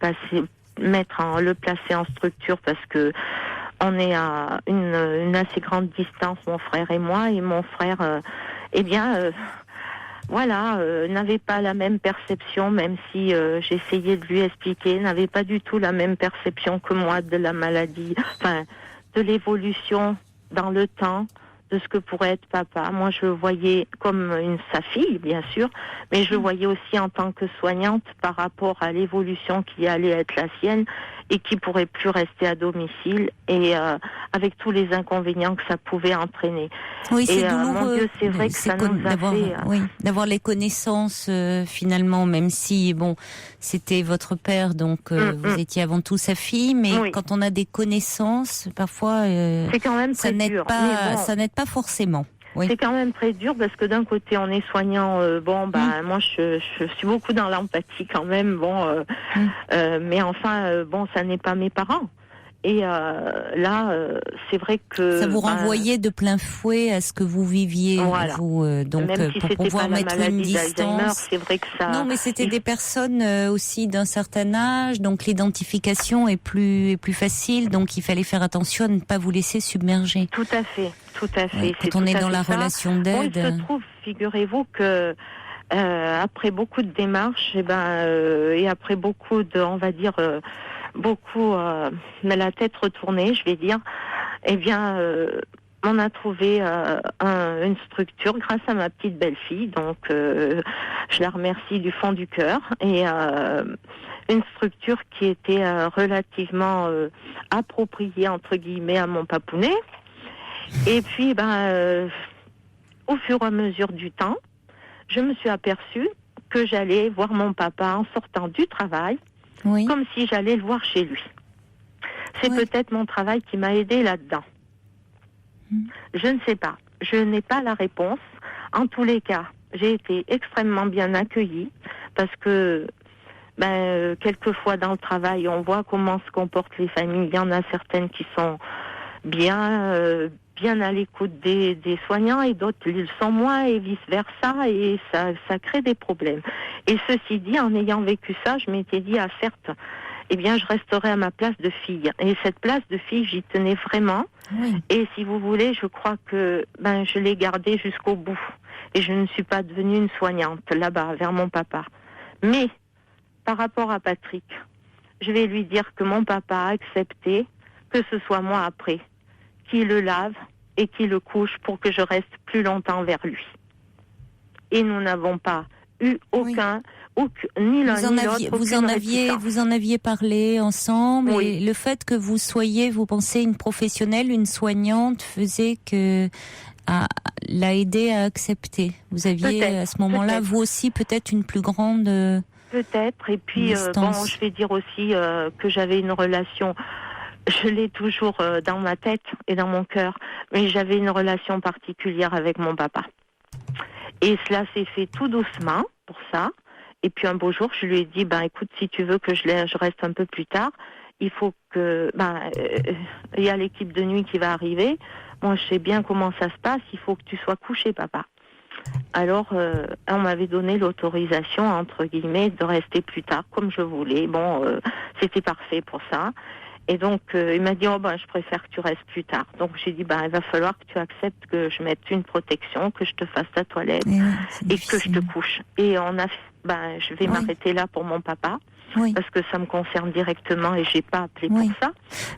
placer en structure, parce que on est à une assez grande distance, mon frère et moi, et mon frère, n'avait pas la même perception, même si j'essayais de lui expliquer, n'avait pas du tout la même perception que moi de la maladie, de l'évolution dans le temps, de ce que pourrait être papa. Moi, je le voyais comme sa fille, bien sûr, mais je le voyais aussi en tant que soignante par rapport à l'évolution qui allait être la sienne et qui pourrait plus rester à domicile, et avec tous les inconvénients que ça pouvait entraîner. Oui, c'est douloureux. Mon Dieu, c'est vrai que ça nous a fait... d'avoir les connaissances, finalement, même si, c'était votre père, donc vous étiez avant tout sa fille, mais quand on a des connaissances, parfois, c'est quand même ça n'aide pas, ça n'aide pas forcément. Oui. C'est quand même très dur, parce que d'un côté on est soignant, moi je suis beaucoup dans l'empathie quand même, mais enfin ça n'est pas mes parents. Et là, c'est vrai que... Ça vous renvoyait de plein fouet à ce que vous viviez, vous, donc même si pour pouvoir pas mettre une distance. C'est vrai que ça... Non, mais c'était des personnes aussi d'un certain âge, donc l'identification est plus facile, donc il fallait faire attention à ne pas vous laisser submerger. Tout à fait. Ouais, quand on est dans la relation d'aide... il se trouve, figurez-vous que après beaucoup de démarches, et après beaucoup de, on va dire... mais la tête retournée, je vais dire, on a trouvé une structure grâce à ma petite belle-fille, donc je la remercie du fond du cœur, et une structure qui était relativement appropriée, entre guillemets, à mon papounet. Et puis, au fur et à mesure du temps, je me suis aperçue que j'allais voir mon papa en sortant du travail, comme si j'allais le voir chez lui. C'est peut-être mon travail qui m'a aidé là-dedans. Je ne sais pas. Je n'ai pas la réponse. En tous les cas, j'ai été extrêmement bien accueillie, parce que quelquefois dans le travail, on voit comment se comportent les familles. Il y en a certaines qui sont bien à l'écoute des soignants, et d'autres le sont moins, et vice-versa, et ça crée des problèmes. Et ceci dit, en ayant vécu ça, je m'étais dit, certes, je resterai à ma place de fille. Et cette place de fille, j'y tenais vraiment. Et si vous voulez, je crois que je l'ai gardée jusqu'au bout. Et je ne suis pas devenue une soignante là-bas, vers mon papa. Mais, par rapport à Patrick, je vais lui dire que mon papa a accepté que ce soit moi après qui le lave et qui le couche pour que je reste plus longtemps vers lui. Et nous n'avons pas eu ni l'un ni l'autre. Vous en aviez parlé ensemble, et le fait que vous soyez, vous pensez, une professionnelle, une soignante, faisait que l'a aidé à accepter. Vous aviez à ce moment-là, vous aussi, peut-être une plus grande... Peut-être, et puis je vais dire aussi que j'avais une relation... Je l'ai toujours dans ma tête et dans mon cœur, mais j'avais une relation particulière avec mon papa. Et cela s'est fait tout doucement, pour ça. Et puis un beau jour, je lui ai dit, écoute, si tu veux que je reste un peu plus tard, il faut que... il y a l'équipe de nuit qui va arriver. Moi, je sais bien comment ça se passe. Il faut que tu sois couché, papa. Alors, on m'avait donné l'autorisation, entre guillemets, de rester plus tard, comme je voulais. C'était parfait pour ça. Et donc, il m'a dit, je préfère que tu restes plus tard. Donc, j'ai dit, il va falloir que tu acceptes que je mette une protection, que je te fasse ta toilette et que je te couche. Et je vais m'arrêter là pour mon papa. parce que ça me concerne directement et j'ai pas appelé pour ça.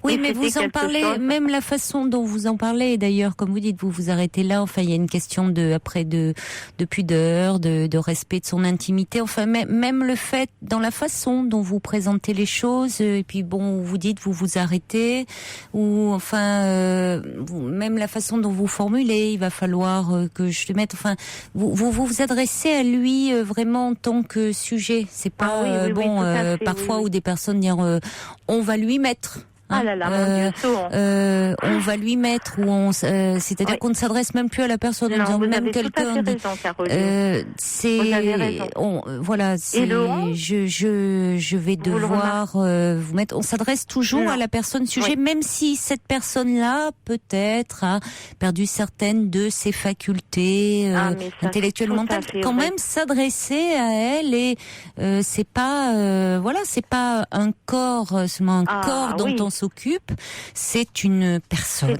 Oui, mais vous en parlez, même la façon dont vous en parlez, d'ailleurs, comme vous dites, vous vous arrêtez là, enfin, il y a une question de pudeur, de respect de son intimité, enfin, même le fait, dans la façon dont vous présentez les choses, et puis bon, vous dites, vous vous arrêtez, ou enfin, même la façon dont vous formulez, il va falloir que je te mette, enfin, vous adressez à lui vraiment en tant que sujet, c'est pas parfois où des personnes disent on va lui mettre. Ah là là, mon Dieu, on va lui mettre ou c'est-à-dire qu'on ne s'adresse même plus à la personne, non, en disant vous même avez quelqu'un. Tout à fait raison, Caroline. Vous avez raison. Voilà, c'est. Je vais devoir vous mettre. On s'adresse toujours à la personne sujet, même si cette personne-là peut-être a perdu certaines de ses facultés intellectuellement. Quand même s'adresser à elle et c'est pas c'est pas un corps seulement un corps dont on s'occupe, c'est une personne,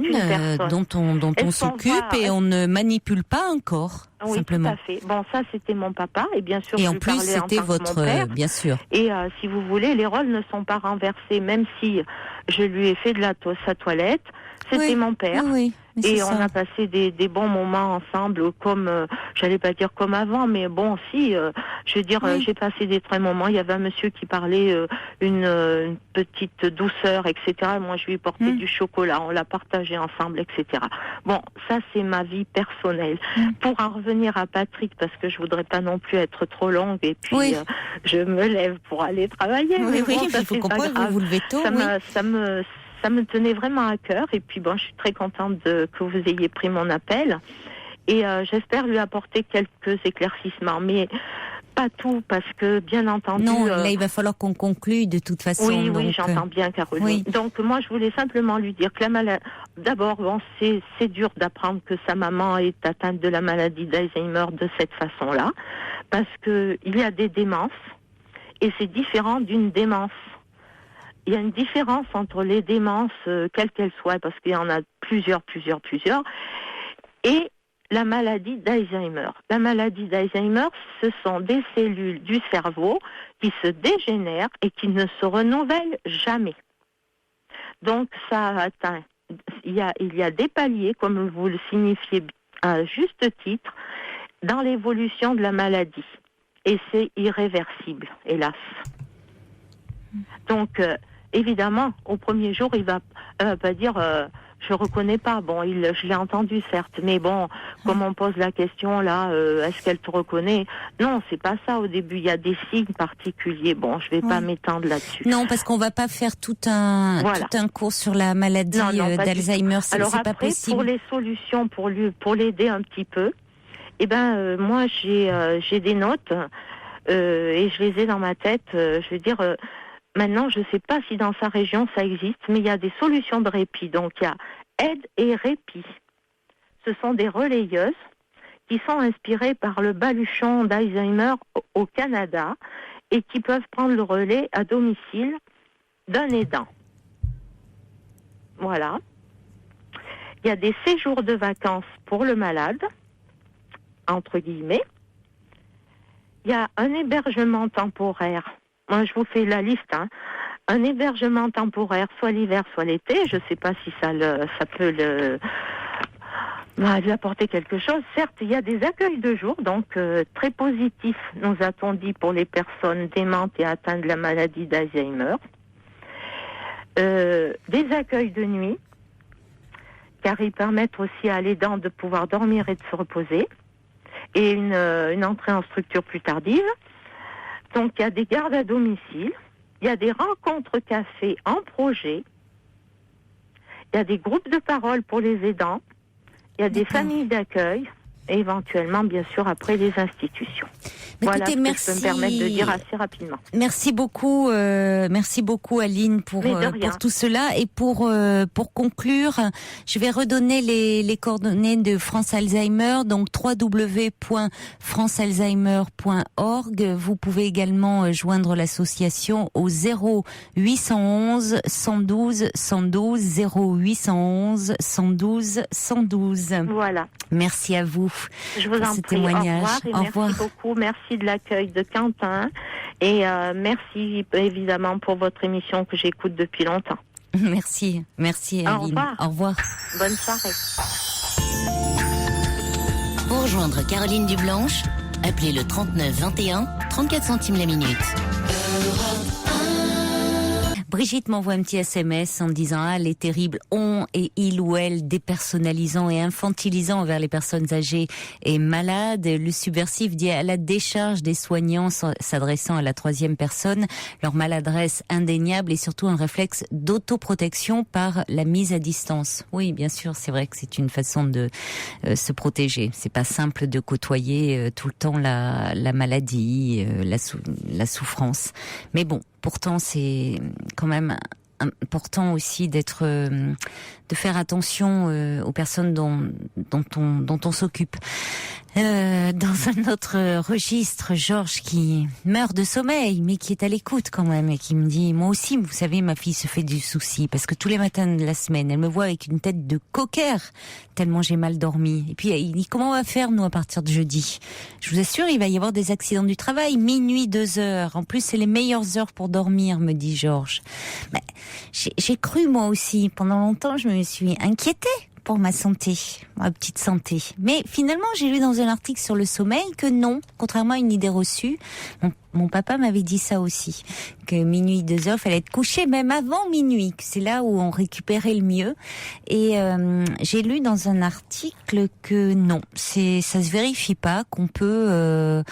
dont on s'occupe et on ne manipule pas un corps. Oui, simplement. Tout à fait. Bon, ça c'était mon papa et bien sûr. Et je en lui plus parlais c'était en tant que votre, mon père. bien sûr. Et si vous voulez, les rôles ne sont pas renversés, même si je lui ai fait de sa toilette. C'était mon père. Oui. Et on a passé des bons moments ensemble, comme, j'allais pas dire comme avant, mais bon, si, je veux dire, j'ai passé des très moments. Il y avait un monsieur qui parlait une petite douceur, etc. Moi, je lui ai porté du chocolat, on l'a partagé ensemble, etc. Bon, ça, c'est ma vie personnelle. Pour en revenir à Patrick, parce que je voudrais pas non plus être trop longue, et puis je me lève pour aller travailler. Oui, mais bon, ça, il faut comprendre que vous levez tôt. Ça me tenait vraiment à cœur et puis bon, je suis très contente que vous ayez pris mon appel et j'espère lui apporter quelques éclaircissements, mais pas tout parce que bien entendu. Non, là il va falloir qu'on conclue de toute façon. Oui, donc, j'entends bien, Caroline. Oui. Donc moi je voulais simplement lui dire que la maladie. D'abord, bon, c'est dur d'apprendre que sa maman est atteinte de la maladie d'Alzheimer de cette façon-là, parce que il y a des démences et c'est différent d'une démence. Il y a une différence entre les démences, quelles qu'elles soient, parce qu'il y en a plusieurs, et la maladie d'Alzheimer. La maladie d'Alzheimer, ce sont des cellules du cerveau qui se dégénèrent et qui ne se renouvellent jamais. Donc, ça atteint. Il y a des paliers, comme vous le signifiez à juste titre, dans l'évolution de la maladie. Et c'est irréversible, hélas. Donc, évidemment, au premier jour, il va pas dire je reconnais pas. Bon, je l'ai entendu certes, mais bon, comme on pose la question là, est-ce qu'elle te reconnaît? Non, c'est pas ça. Au début, il y a des signes particuliers. Bon, je vais pas m'étendre là-dessus. Non, parce qu'on va pas faire tout un cours sur la maladie d'Alzheimer. Alors après, pas possible. Pour les solutions, pour l'aider un petit peu, moi j'ai des notes et je les ai dans ma tête. Je veux dire. Maintenant, je ne sais pas si dans sa région ça existe, mais il y a des solutions de répit. Donc, il y a aide et répit. Ce sont des relayeuses qui sont inspirées par le baluchon d'Alzheimer au Canada et qui peuvent prendre le relais à domicile d'un aidant. Voilà. Il y a des séjours de vacances pour le malade, entre guillemets. Il y a un hébergement temporaire. Moi, je vous fais la liste. Un hébergement temporaire, soit l'hiver, soit l'été. Je ne sais pas si ça peut lui apporter quelque chose. Certes, il y a des accueils de jour, donc très positifs, nous a-t-on dit, pour les personnes démentes et atteintes de la maladie d'Alzheimer. Des accueils de nuit, car ils permettent aussi à l'aidant de pouvoir dormir et de se reposer. Et une entrée en structure plus tardive. Donc, il y a des gardes à domicile, il y a des rencontres café en projet, il y a des groupes de parole pour les aidants, il y a des familles d'accueil et éventuellement, bien sûr, après les institutions. Voilà ce que je peux me permettre de dire assez rapidement. Merci beaucoup Aline pour tout cela. Et pour conclure, je vais redonner les coordonnées de France Alzheimer, donc www.francealzheimer.org. Vous pouvez également joindre l'association au 0811 112 112 0811 112 112. Voilà. Merci à vous. Je vous en ce prie. témoignage. Au revoir. Merci beaucoup. Merci de l'accueil de Quentin. Et merci évidemment pour votre émission que j'écoute depuis longtemps. Merci Aline. Au revoir. Bonne soirée. Pour rejoindre Caroline Dublanche, appelez le 39 21, 34 centimes la minute. Brigitte m'envoie un petit SMS en disant « Ah, les terribles ont et il ou elle dépersonnalisant et infantilisant envers les personnes âgées et malades. » Le subversif dit « À la décharge des soignants s'adressant à la troisième personne, leur maladresse indéniable et surtout un réflexe d'autoprotection par la mise à distance. » Oui, bien sûr, c'est vrai que c'est une façon de se protéger. C'est pas simple de côtoyer tout le temps la maladie, la souffrance. Mais bon, pourtant, c'est quand même important aussi de faire attention aux personnes dont on s'occupe. Dans un autre registre, Georges qui meurt de sommeil, mais qui est à l'écoute quand même, et qui me dit, moi aussi, vous savez, ma fille se fait du souci, parce que tous les matins de la semaine, elle me voit avec une tête de cocker, tellement j'ai mal dormi. Et puis, il dit, comment on va faire, nous, à partir de jeudi? Je vous assure, il va y avoir des accidents du travail, minuit, 2 heures. En plus, c'est les meilleures heures pour dormir, me dit Georges. Mais, j'ai cru, moi aussi, pendant longtemps, je me suis inquiétée pour ma santé, ma petite santé. Mais finalement, j'ai lu dans un article sur le sommeil que non, contrairement à une idée reçue. Mon papa m'avait dit ça aussi, que minuit, 2 heures, fallait être couché même avant minuit, que c'est là où on récupérait le mieux. Et j'ai lu dans un article que non, ça se vérifie pas, qu'on peut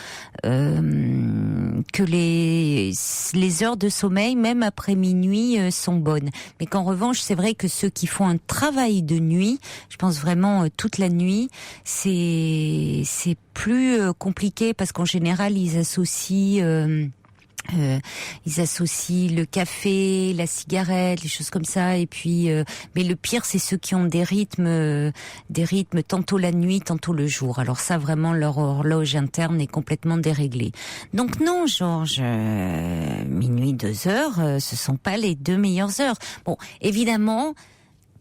que les heures de sommeil, même après minuit, sont bonnes. Mais qu'en revanche, c'est vrai que ceux qui font un travail de nuit, je pense vraiment toute la nuit, c'est plus compliqué parce qu'en général, ils associent le café, la cigarette, les choses comme ça. Et puis, mais le pire, c'est ceux qui ont des rythmes tantôt la nuit, tantôt le jour. Alors ça, vraiment, leur horloge interne est complètement déréglée. Donc non, Georges, minuit, 2 heures, ce sont pas les 2 meilleures heures. Bon, évidemment,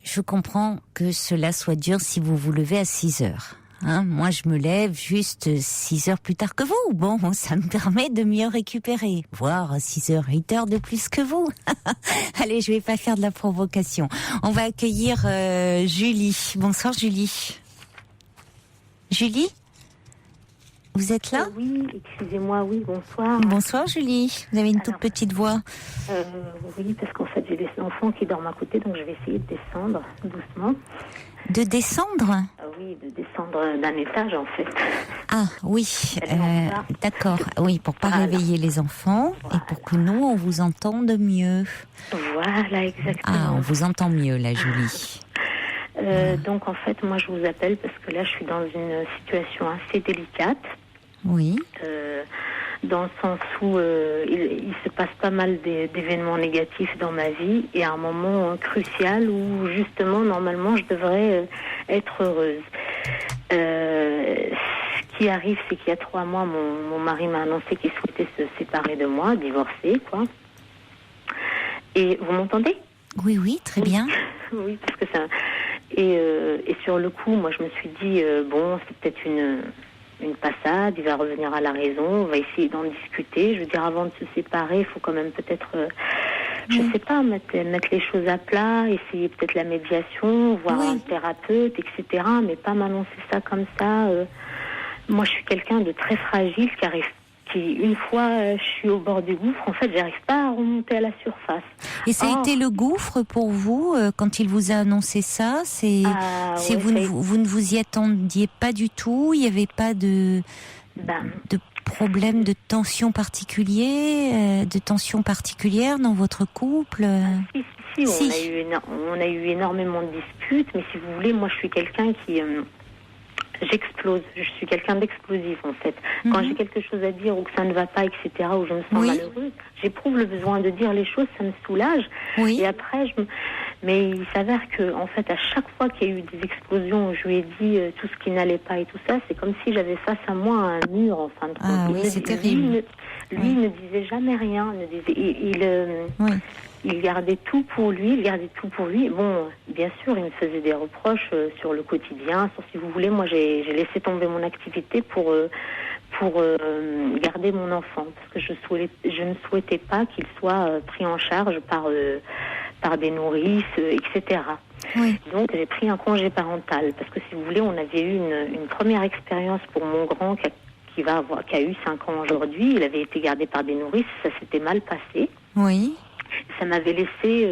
je comprends que cela soit dur si vous vous levez à 6 heures. Moi, je me lève juste 6 heures plus tard que vous. Bon, ça me permet de mieux récupérer. Voire 6 heures, 8 heures de plus que vous. Allez, je vais pas faire de la provocation. On va accueillir Julie. Bonsoir, Julie. Julie ? Vous êtes là ? Oui, excusez-moi, oui, bonsoir. Bonsoir, Julie. Vous avez une toute petite voix. Oui, parce qu'en fait, j'ai des enfants qui dorment à côté, donc je vais essayer de descendre doucement. De descendre ? Oui, de descendre d'un étage, en fait. Ah, oui, d'accord. Oui, pour pas réveiller les enfants et pour que nous, on vous entende mieux. Voilà, exactement. Ah, on vous entend mieux, là, Julie. Donc, en fait, moi, je vous appelle parce que là, je suis dans une situation assez délicate. Oui. Dans le sens où il se passe pas mal d'événements négatifs dans ma vie et à un moment crucial où justement normalement je devrais être heureuse. Ce qui arrive, c'est qu'il y a 3 mois, mon mari m'a annoncé qu'il souhaitait se séparer de moi, divorcer, quoi. Et vous m'entendez ? Oui, très bien. Oui, parce que ça. Et sur le coup, moi je me suis dit bon, c'est peut-être une passade, il va revenir à la raison, on va essayer d'en discuter. Je veux dire, avant de se séparer, il faut quand même peut-être, je sais pas, mettre les choses à plat, essayer peut-être la médiation, voir un thérapeute, etc. Mais pas m'annoncer ça comme ça. Moi, je suis quelqu'un de très fragile qui, une fois je suis au bord du gouffre, en fait, j'arrive pas à remonter à la surface. Et ça a été le gouffre pour vous quand il vous a annoncé ça? Vous ne vous y attendiez pas du tout? Il n'y avait pas de problème de tension particulière dans votre couple? Si. On a eu énormément de disputes, mais si vous voulez, moi je suis quelqu'un qui... j'explose, je suis quelqu'un d'explosif en fait. Quand j'ai quelque chose à dire ou que ça ne va pas, etc., ou je me sens malheureuse, j'éprouve le besoin de dire les choses, ça me soulage. Et après, mais il s'avère que en fait, à chaque fois qu'il y a eu des explosions où je lui ai dit tout ce qui n'allait pas et tout ça, c'est comme si j'avais face à moi un mur en fin de compte. Ah oui, c'est terrible. Lui ne disait jamais rien. il gardait tout pour lui, Bon, bien sûr, il me faisait des reproches sur le quotidien. Si vous voulez, moi, j'ai laissé tomber mon activité pour garder mon enfant, parce que je ne souhaitais pas qu'il soit pris en charge par des nourrices, etc. Oui. Donc, j'ai pris un congé parental, parce que si vous voulez, on avait eu une première expérience pour mon grand qui a eu 5 ans aujourd'hui. Il avait été gardé par des nourrices, ça s'était mal passé. Oui. Ça m'avait laissé...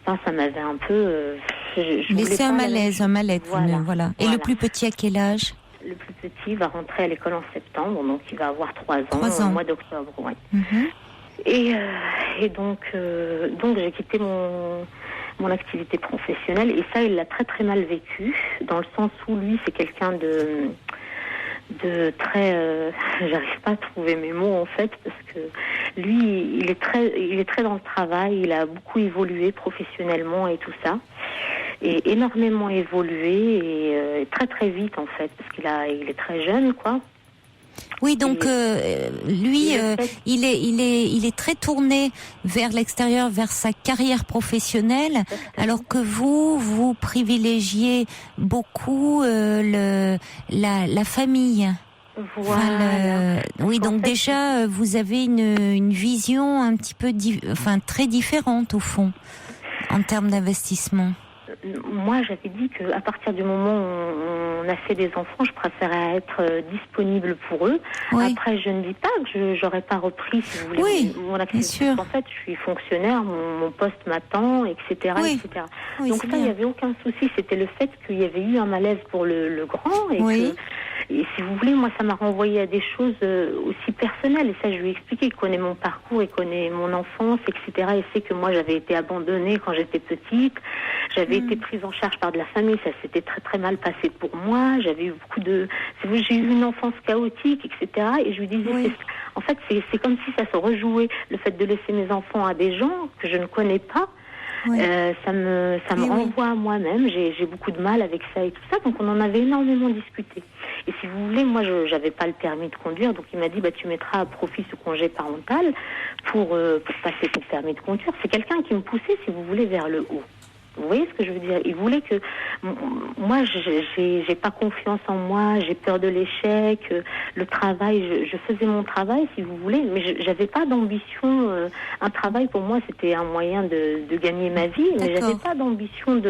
ça m'avait un peu... laissé un malaise, un mal-être. Voilà. Et le plus petit à quel âge? Le plus petit va rentrer à l'école en septembre, donc il va avoir 3 ans, au mois d'octobre. Ouais. Mm-hmm. Et donc j'ai quitté mon activité professionnelle, et ça, il l'a très très mal vécu, dans le sens où lui, c'est quelqu'un de très... j'arrive pas à trouver mes mots, en fait, parce que lui, il est très dans le travail, il a beaucoup évolué professionnellement et tout ça. Et énormément évolué, et très très vite, en fait, parce il est très jeune, quoi. Oui, donc lui, il est très tourné vers l'extérieur, vers sa carrière professionnelle, alors que vous privilégiez beaucoup la famille. Voilà. Oui, donc déjà, vous avez une vision un petit peu, très différente au fond, en termes d'investissement. Moi, j'avais dit qu'à partir du moment où on a fait des enfants, je préférais être disponible pour eux. Oui. Après, je ne dis pas que j'aurais pas repris, si vous voulez, mon activité. En fait, je suis fonctionnaire, mon poste m'attend, etc. Oui. etc. Oui, donc ça, il n'y avait aucun souci. C'était le fait qu'il y avait eu un malaise pour le grand, et si vous voulez, moi, ça m'a renvoyé à des choses aussi personnelles. Et ça, je lui ai expliqué. Il connaît mon parcours, il connaît mon enfance, etc. Il sait que moi, j'avais été abandonnée quand j'étais petite. J'avais été prise en charge par de la famille. Ça s'était très, très mal passé pour moi. J'avais eu j'ai eu une enfance chaotique, etc. Et je lui disais, en fait, c'est comme si ça se rejouait. Le fait de laisser mes enfants à des gens que je ne connais pas. Oui. Ça me renvoie à moi-même. J'ai beaucoup de mal avec ça et tout ça. Donc, on en avait énormément discuté. Et si vous voulez, moi, je n'avais pas le permis de conduire. Donc, il m'a dit, tu mettras à profit ce congé parental pour passer ton permis de conduire. C'est quelqu'un qui me poussait, si vous voulez, vers le haut. Vous voyez ce que je veux dire? Il voulait que... Moi, j'ai pas confiance en moi, j'ai peur de l'échec, le travail, je faisais mon travail, si vous voulez, mais j'avais pas d'ambition. Un travail, pour moi, c'était un moyen de gagner ma vie, mais j'avais pas d'ambition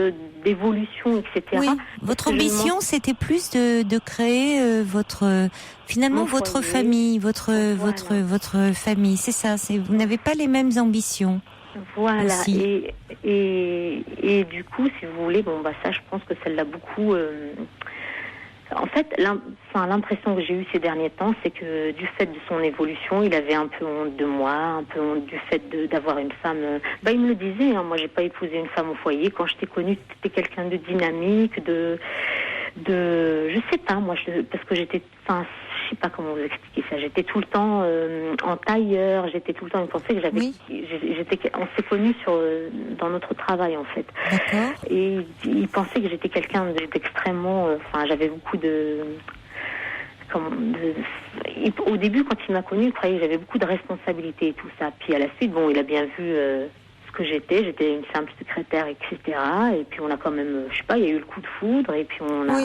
d'évolution, etc. Oui. Votre ambition, c'était plus de créer votre famille, votre famille, c'est ça. Vous n'avez pas les mêmes ambitions. Voilà, et du coup, si vous voulez, ça, je pense que ça l'a beaucoup... En fait, l'impression que j'ai eue ces derniers temps, c'est que du fait de son évolution, il avait un peu honte de moi, un peu honte du fait d'avoir une femme... il me le disait, moi, j'ai pas épousé une femme au foyer. Quand je t'ai connue, tu étais quelqu'un de dynamique, je sais pas, moi, parce que j'étais... je sais pas comment vous expliquer ça. J'étais tout le temps en tailleur, j'étais tout le temps... Il pensait que j'avais... Oui. On s'est connus dans notre travail, en fait. D'accord. Et il pensait que j'étais quelqu'un d'extrêmement... j'avais beaucoup au début, quand il m'a connue, il croyait que j'avais beaucoup de responsabilités et tout ça. Puis à la suite, il a bien vu ce que j'étais. J'étais une simple secrétaire, etc. Et puis on a quand même... Je sais pas, il y a eu le coup de foudre, et puis on a... Oui.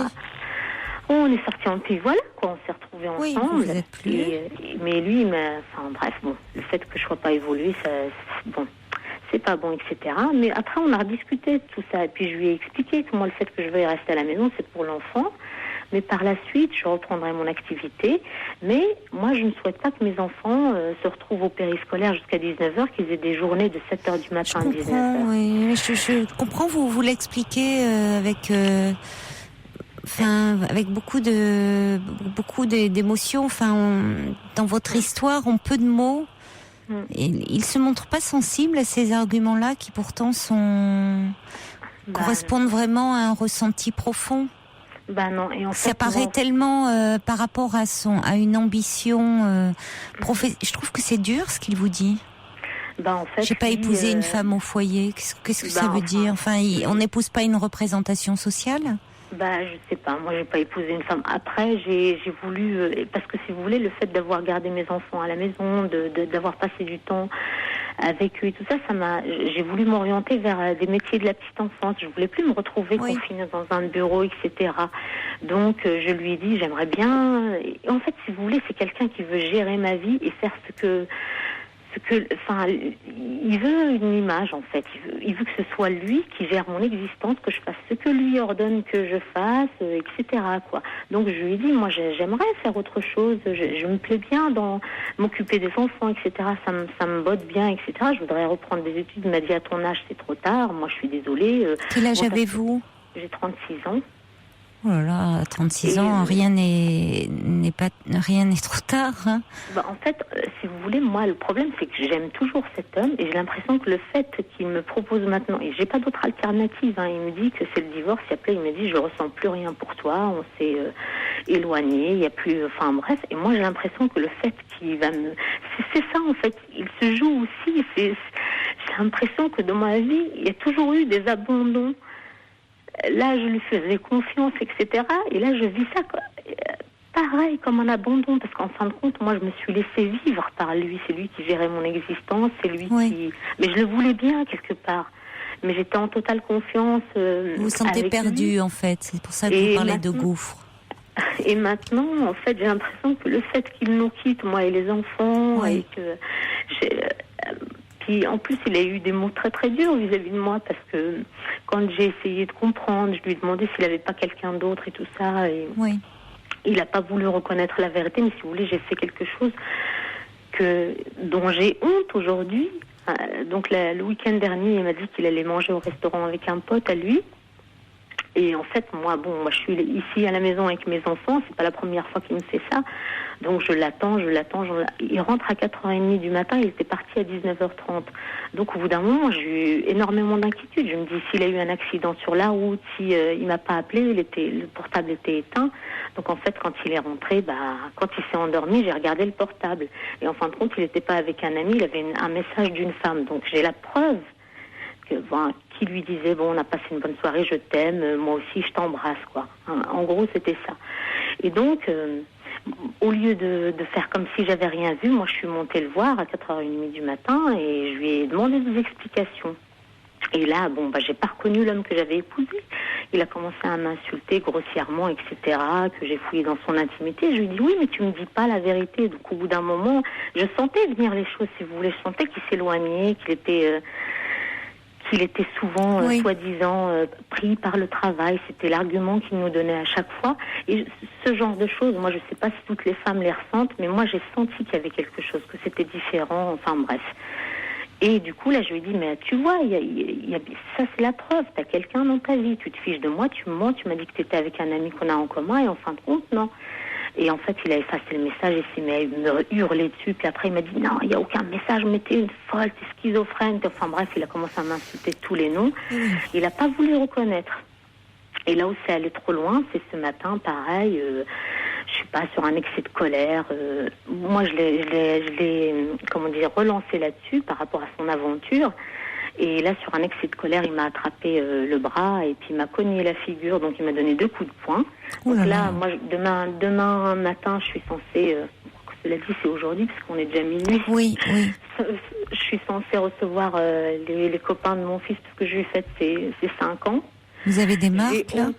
On est sortis en puis voilà, quoi, on s'est retrouvés ensemble. Oui, vous êtes plus... mais lui, le fait que je sois pas évoluée, c'est pas bon, etc. Mais après, on a rediscuté de tout ça. Et puis je lui ai expliqué que moi, le fait que je veuille rester à la maison, c'est pour l'enfant. Mais par la suite, je reprendrai mon activité. Mais moi, je ne souhaite pas que mes enfants se retrouvent au périscolaire jusqu'à 19h, qu'ils aient des journées de 7h du matin à 19h. Oui, je comprends, vous l'expliquez avec beaucoup d'émotions. Dans votre histoire, en peu de mots. Et il se montre pas sensible à ces arguments-là qui pourtant correspondent vraiment à un ressenti profond. Non. Et en fait, ça paraît tellement par rapport à une ambition je trouve que c'est dur ce qu'il vous dit. En fait, j'ai pas épousé une femme au foyer. Qu'est-ce que ça veut dire? On n'épouse pas une représentation sociale? Je sais pas, moi j'ai pas épousé une femme. Après j'ai voulu, parce que si vous voulez, le fait d'avoir gardé mes enfants à la maison, d'avoir passé du temps avec eux et tout ça, j'ai voulu m'orienter vers des métiers de la petite enfance. Je voulais plus me retrouver confinée dans un bureau, etc. Donc, je lui ai dit, j'aimerais bien... Et en fait, si vous voulez, c'est quelqu'un qui veut gérer ma vie et faire il veut une image, en fait. Il veut que ce soit lui qui gère mon existence, que je fasse ce que lui ordonne que je fasse, etc., quoi. Donc, je lui ai dit, moi, j'aimerais faire autre chose. Je me plais bien dans m'occuper des enfants, etc. Ça me botte bien, etc. Je voudrais reprendre des études. Il m'a dit, à ton âge, c'est trop tard. Moi, je suis désolée. Quel âge avez-vous ? J'ai 36 ans. Oh là là, à 36 ans, rien n'est trop tard. Hein. En fait, si vous voulez, moi, le problème, c'est que j'aime toujours cet homme et j'ai l'impression que le fait qu'il me propose maintenant, et j'ai pas d'autre alternative, hein, il me dit que c'est le divorce, et après il me dit, je ressens plus rien pour toi, on s'est éloigné, il y a plus, enfin bref, et moi j'ai l'impression que le fait qu'il va me... C'est ça, en fait, il se joue aussi, j'ai l'impression que dans ma vie, il y a toujours eu des abandons. Là, je lui faisais confiance, etc. Et là, je vis ça pareil, comme un abandon, parce qu'en fin de compte, moi, je me suis laissée vivre par lui. C'est lui qui gérait mon existence, c'est lui qui... Mais je le voulais bien, quelque part. Mais j'étais en totale confiance. Vous vous sentez perdu, en fait. C'est pour ça que vous parlez de gouffre. Et maintenant, en fait, j'ai l'impression que le fait qu'il nous quitte, moi et les enfants, et que Puis en plus, il a eu des mots très très durs vis-à-vis de moi, parce que quand j'ai essayé de comprendre, je lui ai demandé s'il n'avait pas quelqu'un d'autre et tout ça, et il n'a pas voulu reconnaître la vérité. Mais si vous voulez, j'ai fait quelque chose dont j'ai honte aujourd'hui. Donc le week-end dernier, il m'a dit qu'il allait manger au restaurant avec un pote à lui. Et en fait, moi, je suis ici à la maison avec mes enfants, c'est pas la première fois qu'il me fait ça. Donc je l'attends. Il rentre à 4h30 du matin, il était parti à 19h30. Donc au bout d'un moment, j'ai eu énormément d'inquiétude. Je me dis, s'il a eu un accident sur la route, il m'a pas appelé, le portable était éteint. Donc en fait, quand il est rentré, quand il s'est endormi, j'ai regardé le portable. Et en fin de compte, il n'était pas avec un ami, il avait un message d'une femme. Donc j'ai la preuve qui lui disait, on a passé une bonne soirée, je t'aime, moi aussi je t'embrasse, quoi. En gros, c'était ça. Et donc, au lieu de faire comme si j'avais rien vu, moi je suis montée le voir à 4h30 du matin et je lui ai demandé des explications. Et là, j'ai pas reconnu l'homme que j'avais épousé. Il a commencé à m'insulter grossièrement, etc., que j'ai fouillé dans son intimité. Je lui ai dit, oui, mais tu me dis pas la vérité. Donc au bout d'un moment, je sentais venir les choses, si vous voulez. Je sentais qu'il s'éloignait, qu'il était souvent, soi-disant, pris par le travail. C'était l'argument qu'il nous donnait à chaque fois. Et ce genre de choses, moi, je ne sais pas si toutes les femmes les ressentent, mais moi, j'ai senti qu'il y avait quelque chose, que c'était différent, enfin bref. Et du coup, là, je lui ai dit, mais tu vois, ça, c'est la preuve. Tu as quelqu'un dans ta vie, tu te fiches de moi, tu me mens, tu m'as dit que tu étais avec un ami qu'on a en commun, et en fin de compte, non. Et en fait, il a effacé le message et s'est mis à me hurler dessus. Puis après, il m'a dit, non, il n'y a aucun message, mais t'es une folle, t'es schizophrène. Enfin bref, il a commencé à m'insulter tous les noms. Il n'a pas voulu reconnaître. Et là où c'est allé trop loin, c'est ce matin, pareil, je suis pas sur un excès de colère. Moi, je l'ai, relancé là-dessus par rapport à son aventure. Et là, sur un excès de colère, il m'a attrapé le bras et puis il m'a cogné la figure. Donc, il m'a donné 2 coups de poing. Donc là, moi, demain matin, je suis censée... cela dit, c'est aujourd'hui, parce qu'on est déjà minuit. Oui. Je suis censée recevoir les copains de mon fils, parce que je lui ai fait ses 5 ans. Vous avez des marques, là ?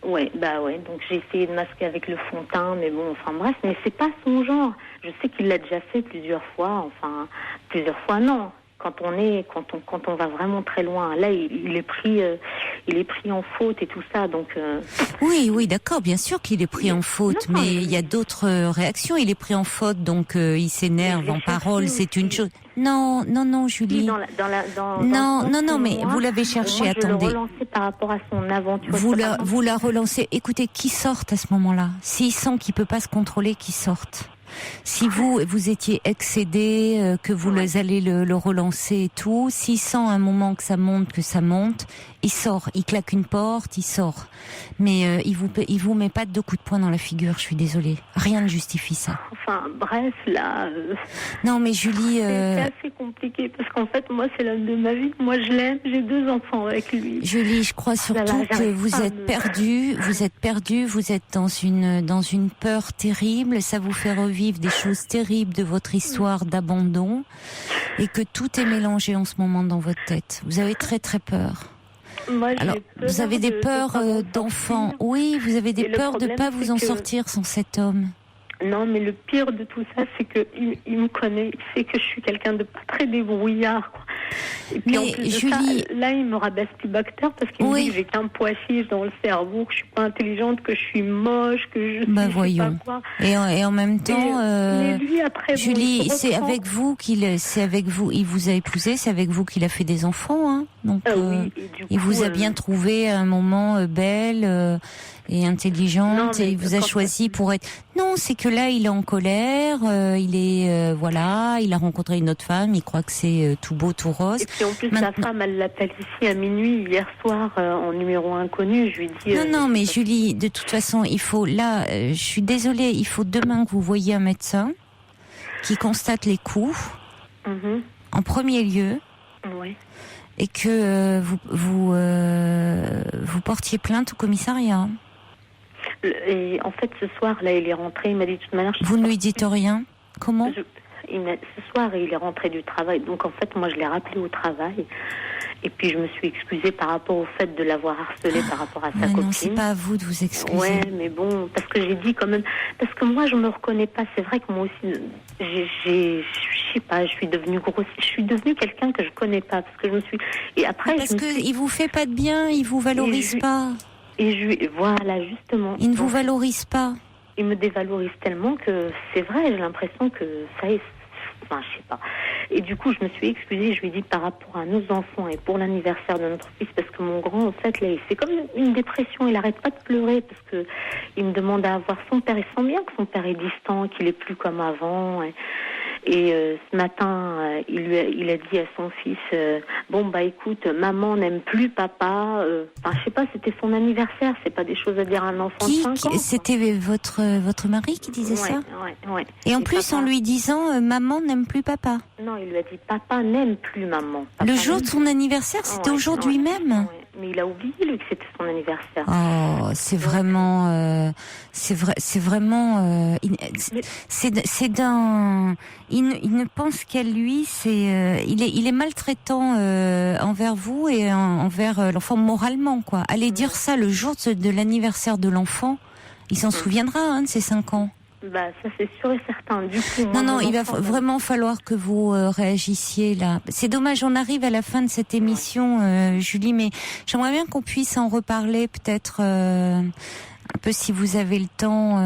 Ouais. Donc, j'ai essayé de masquer avec le fond de teint, mais enfin bref. Mais c'est pas son genre. Je sais qu'il l'a déjà fait plusieurs fois. Enfin, plusieurs fois, non. Quand on va vraiment très loin, là, il est pris en faute et tout ça, donc. Oui, d'accord, bien sûr qu'il est pris en faute, mais il y a d'autres réactions. Il est pris en faute, donc il s'énerve en parole, c'est une chose. Non, Julie. Non, mais vous l'avez cherché. Attendez. Je le relançais par rapport à son aventure. Vous la relancez. Écoutez, qui sorte à ce moment-là ? S'il sent qu'il peut pas se contrôler, qui sorte ? Si vous étiez excédé, que vous allez le relancer et tout, s'il sent un moment que ça monte, il sort, il claque une porte, il sort. Mais il vous met pas 2 coups de poing dans la figure, je suis désolée. Rien ne justifie ça. Enfin, bref, là... Non, mais Julie... C'est assez compliqué, parce qu'en fait, moi, c'est l'homme de ma vie. Moi, je l'aime, j'ai 2 enfants avec lui. Julie, je crois surtout que vous êtes perdue, vous êtes dans une peur terrible, ça vous fait revivre revivre des choses terribles de votre histoire d'abandon et que tout est mélangé en ce moment dans votre tête. Vous avez très très peur. Moi, alors, vous avez des peurs d'enfants. Oui, vous avez des peurs de ne pas vous en sortir sans cet homme. Non, mais le pire de tout ça, c'est qu'il me connaît. Il sait que je suis quelqu'un de pas très débrouillard, quoi. Et puis en plus de Julie... ça, là, il me rabaisse plus bactère parce qu'il me dit que j'ai qu'un pois chiche dans le cerveau, que je suis pas intelligente, que je suis moche, que je voyons. sais pas quoi. Et en même temps, mais lui, après, Julie, c'est avec vous il vous a épousé, c'est avec vous qu'il a fait des enfants, hein. Donc, oui, il vous a bien trouvé à un moment belle et intelligente, et il vous a choisi pour être... Non, c'est que là, il est en colère, il est... il a rencontré une autre femme, il croit que c'est tout beau, tout rose. Et puis en plus, sa femme, elle l'appelle ici à minuit, hier soir, en numéro inconnu, je lui dis... Non, mais Julie, de toute façon, il faut... Là, je suis désolée, il faut demain que vous voyiez un médecin qui constate les coups, en premier lieu, et que vous portiez plainte au commissariat. Et en fait, ce soir, là, il est rentré, il m'a dit de toute manière... Vous ne lui dites rien? Comment? Ce soir, il est rentré du travail. Donc, en fait, moi, je l'ai rappelé au travail. Et puis, je me suis excusée par rapport au fait de l'avoir harcelé par rapport à sa copine. Non, c'est pas à vous de vous excuser. Ouais, mais bon, parce que j'ai dit quand même... Parce que moi, je me reconnais pas. C'est vrai que moi aussi, je sais pas, je suis devenue grosse. Je suis devenue quelqu'un que je connais pas. Parce que je me suis... Et après, parce qu'il vous fait pas de bien, il vous valorise pas. Voilà, justement. Il ne vous valorise pas. Il me dévalorise tellement que c'est vrai, j'ai l'impression que ça est... Enfin, je sais pas. Et du coup, je me suis excusée, je lui ai dit par rapport à nos enfants et pour l'anniversaire de notre fils, parce que mon grand, en fait, là, c'est comme une dépression, il arrête pas de pleurer, parce que il me demande à voir son père. Il sent bien que son père est distant, qu'il est plus comme avant. Et ce matin, il a dit à son fils, bon bah écoute, maman n'aime plus papa. Enfin, je sais pas, c'était son anniversaire, c'est pas des choses à dire à un enfant de 5 ans. C'était votre mari qui disait ça? Ouais. Et en plus, papa, en lui disant, maman n'aime plus papa. Non, il lui a dit, papa n'aime plus maman. Papa le jour de son anniversaire, c'était aujourd'hui même. Ouais. Mais il a oublié, lui, que c'était son anniversaire. Oh, c'est vraiment... c'est vraiment... c'est d'un... Il ne pense qu'à lui, il est maltraitant envers vous et envers l'enfant moralement, quoi. Allez dire ça le jour de l'anniversaire de l'enfant, il s'en souviendra de ses 5 ans. Bah, ça c'est sûr et certain. Du coup, non, il va vraiment falloir que vous réagissiez là. C'est dommage, on arrive à la fin de cette émission, Julie, mais j'aimerais bien qu'on puisse en reparler peut-être un peu si vous avez le temps.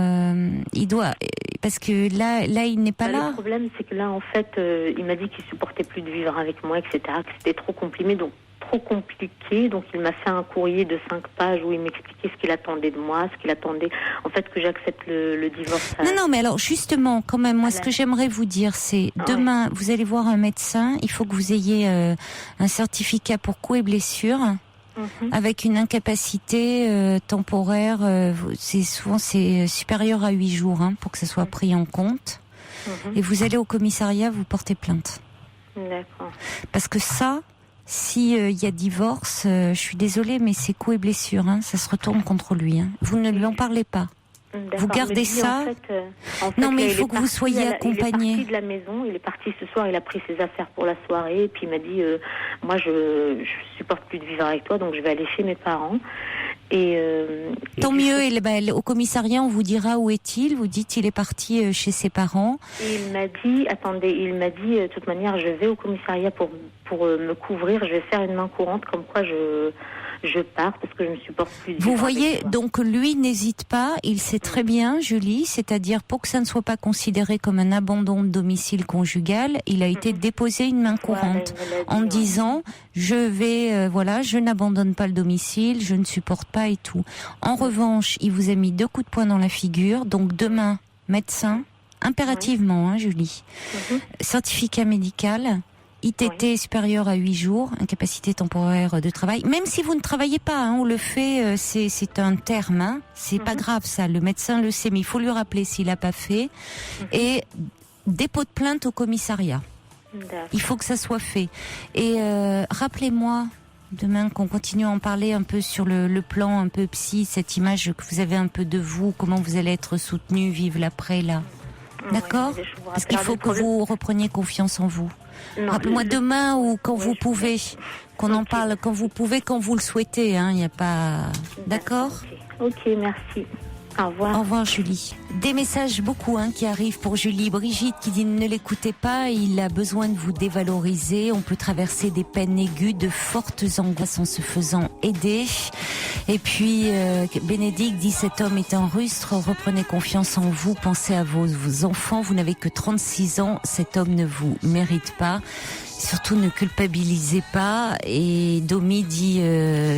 Il doit, parce que là, il n'est pas là. Le problème, c'est que là, en fait, il m'a dit qu'il supportait plus de vivre avec moi, etc., que c'était trop compliqué, donc il m'a fait un courrier de 5 pages où il m'expliquait ce qu'il attendait de moi, ce qu'il attendait, en fait, que j'accepte le divorce. Non, mais alors justement, quand même, moi, ce que j'aimerais vous dire, c'est demain, vous allez voir un médecin, il faut que vous ayez un certificat pour coups et blessures, avec une incapacité temporaire, c'est supérieur à 8 jours, pour que ça soit pris en compte, et vous allez au commissariat, vous portez plainte. D'accord. Parce que ça... Si il y a divorce, je suis désolée, mais c'est coups et blessures, ça se retourne contre lui. Vous ne lui en parlez pas. Vous gardez ça. En fait, non, mais il faut que vous soyez accompagné. Il est parti de la maison, il est parti ce soir, il a pris ses affaires pour la soirée, et puis il m'a dit, moi je supporte plus de vivre avec toi, donc je vais aller chez mes parents. Tant mieux, au commissariat on vous dira où est-il, vous dites il est parti chez ses parents. Et il m'a dit, de toute manière je vais au commissariat pour me couvrir, je vais faire une main courante comme quoi je pars parce que je ne supporte plus. Vous voyez, donc lui n'hésite pas, il sait très bien, Julie, c'est-à-dire pour que ça ne soit pas considéré comme un abandon de domicile conjugal, il a été déposé une main courante en disant je n'abandonne pas le domicile, je ne supporte pas et tout. En revanche, il vous a mis 2 coups de poing dans la figure, donc demain, médecin, impérativement, Julie, certificat médical. ITT supérieur à 8 jours, incapacité temporaire de travail. Même si vous ne travaillez pas, on le fait, c'est un terme, c'est pas grave ça, le médecin le sait, mais il faut lui rappeler s'il n'a pas fait. Et dépôt de plainte au commissariat. Il faut que ça soit fait. Et rappelez-moi, demain, qu'on continue à en parler un peu sur le plan un peu psy, cette image que vous avez un peu de vous, comment vous allez être soutenu, vivre l'après là. D'accord? Parce qu'il faut que vous repreniez confiance en vous. Rappelez-moi demain ou quand vous pouvez, qu'on en parle quand vous pouvez, quand vous le souhaitez. Il n'y a pas. D'accord? Ok, merci. Au revoir. Au revoir Julie. Des messages beaucoup qui arrivent pour Julie. Brigitte qui dit ne l'écoutez pas, il a besoin de vous dévaloriser. On peut traverser des peines aiguës, de fortes angoisses en se faisant aider. Et puis Bénédicte dit cet homme est un rustre, reprenez confiance en vous, pensez à vos enfants, vous n'avez que 36 ans, cet homme ne vous mérite pas. Surtout ne culpabilisez pas. Et Domi dit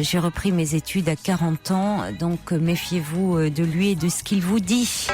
j'ai repris mes études à 40 ans, donc méfiez-vous de lui et de ce qu'il vous dit.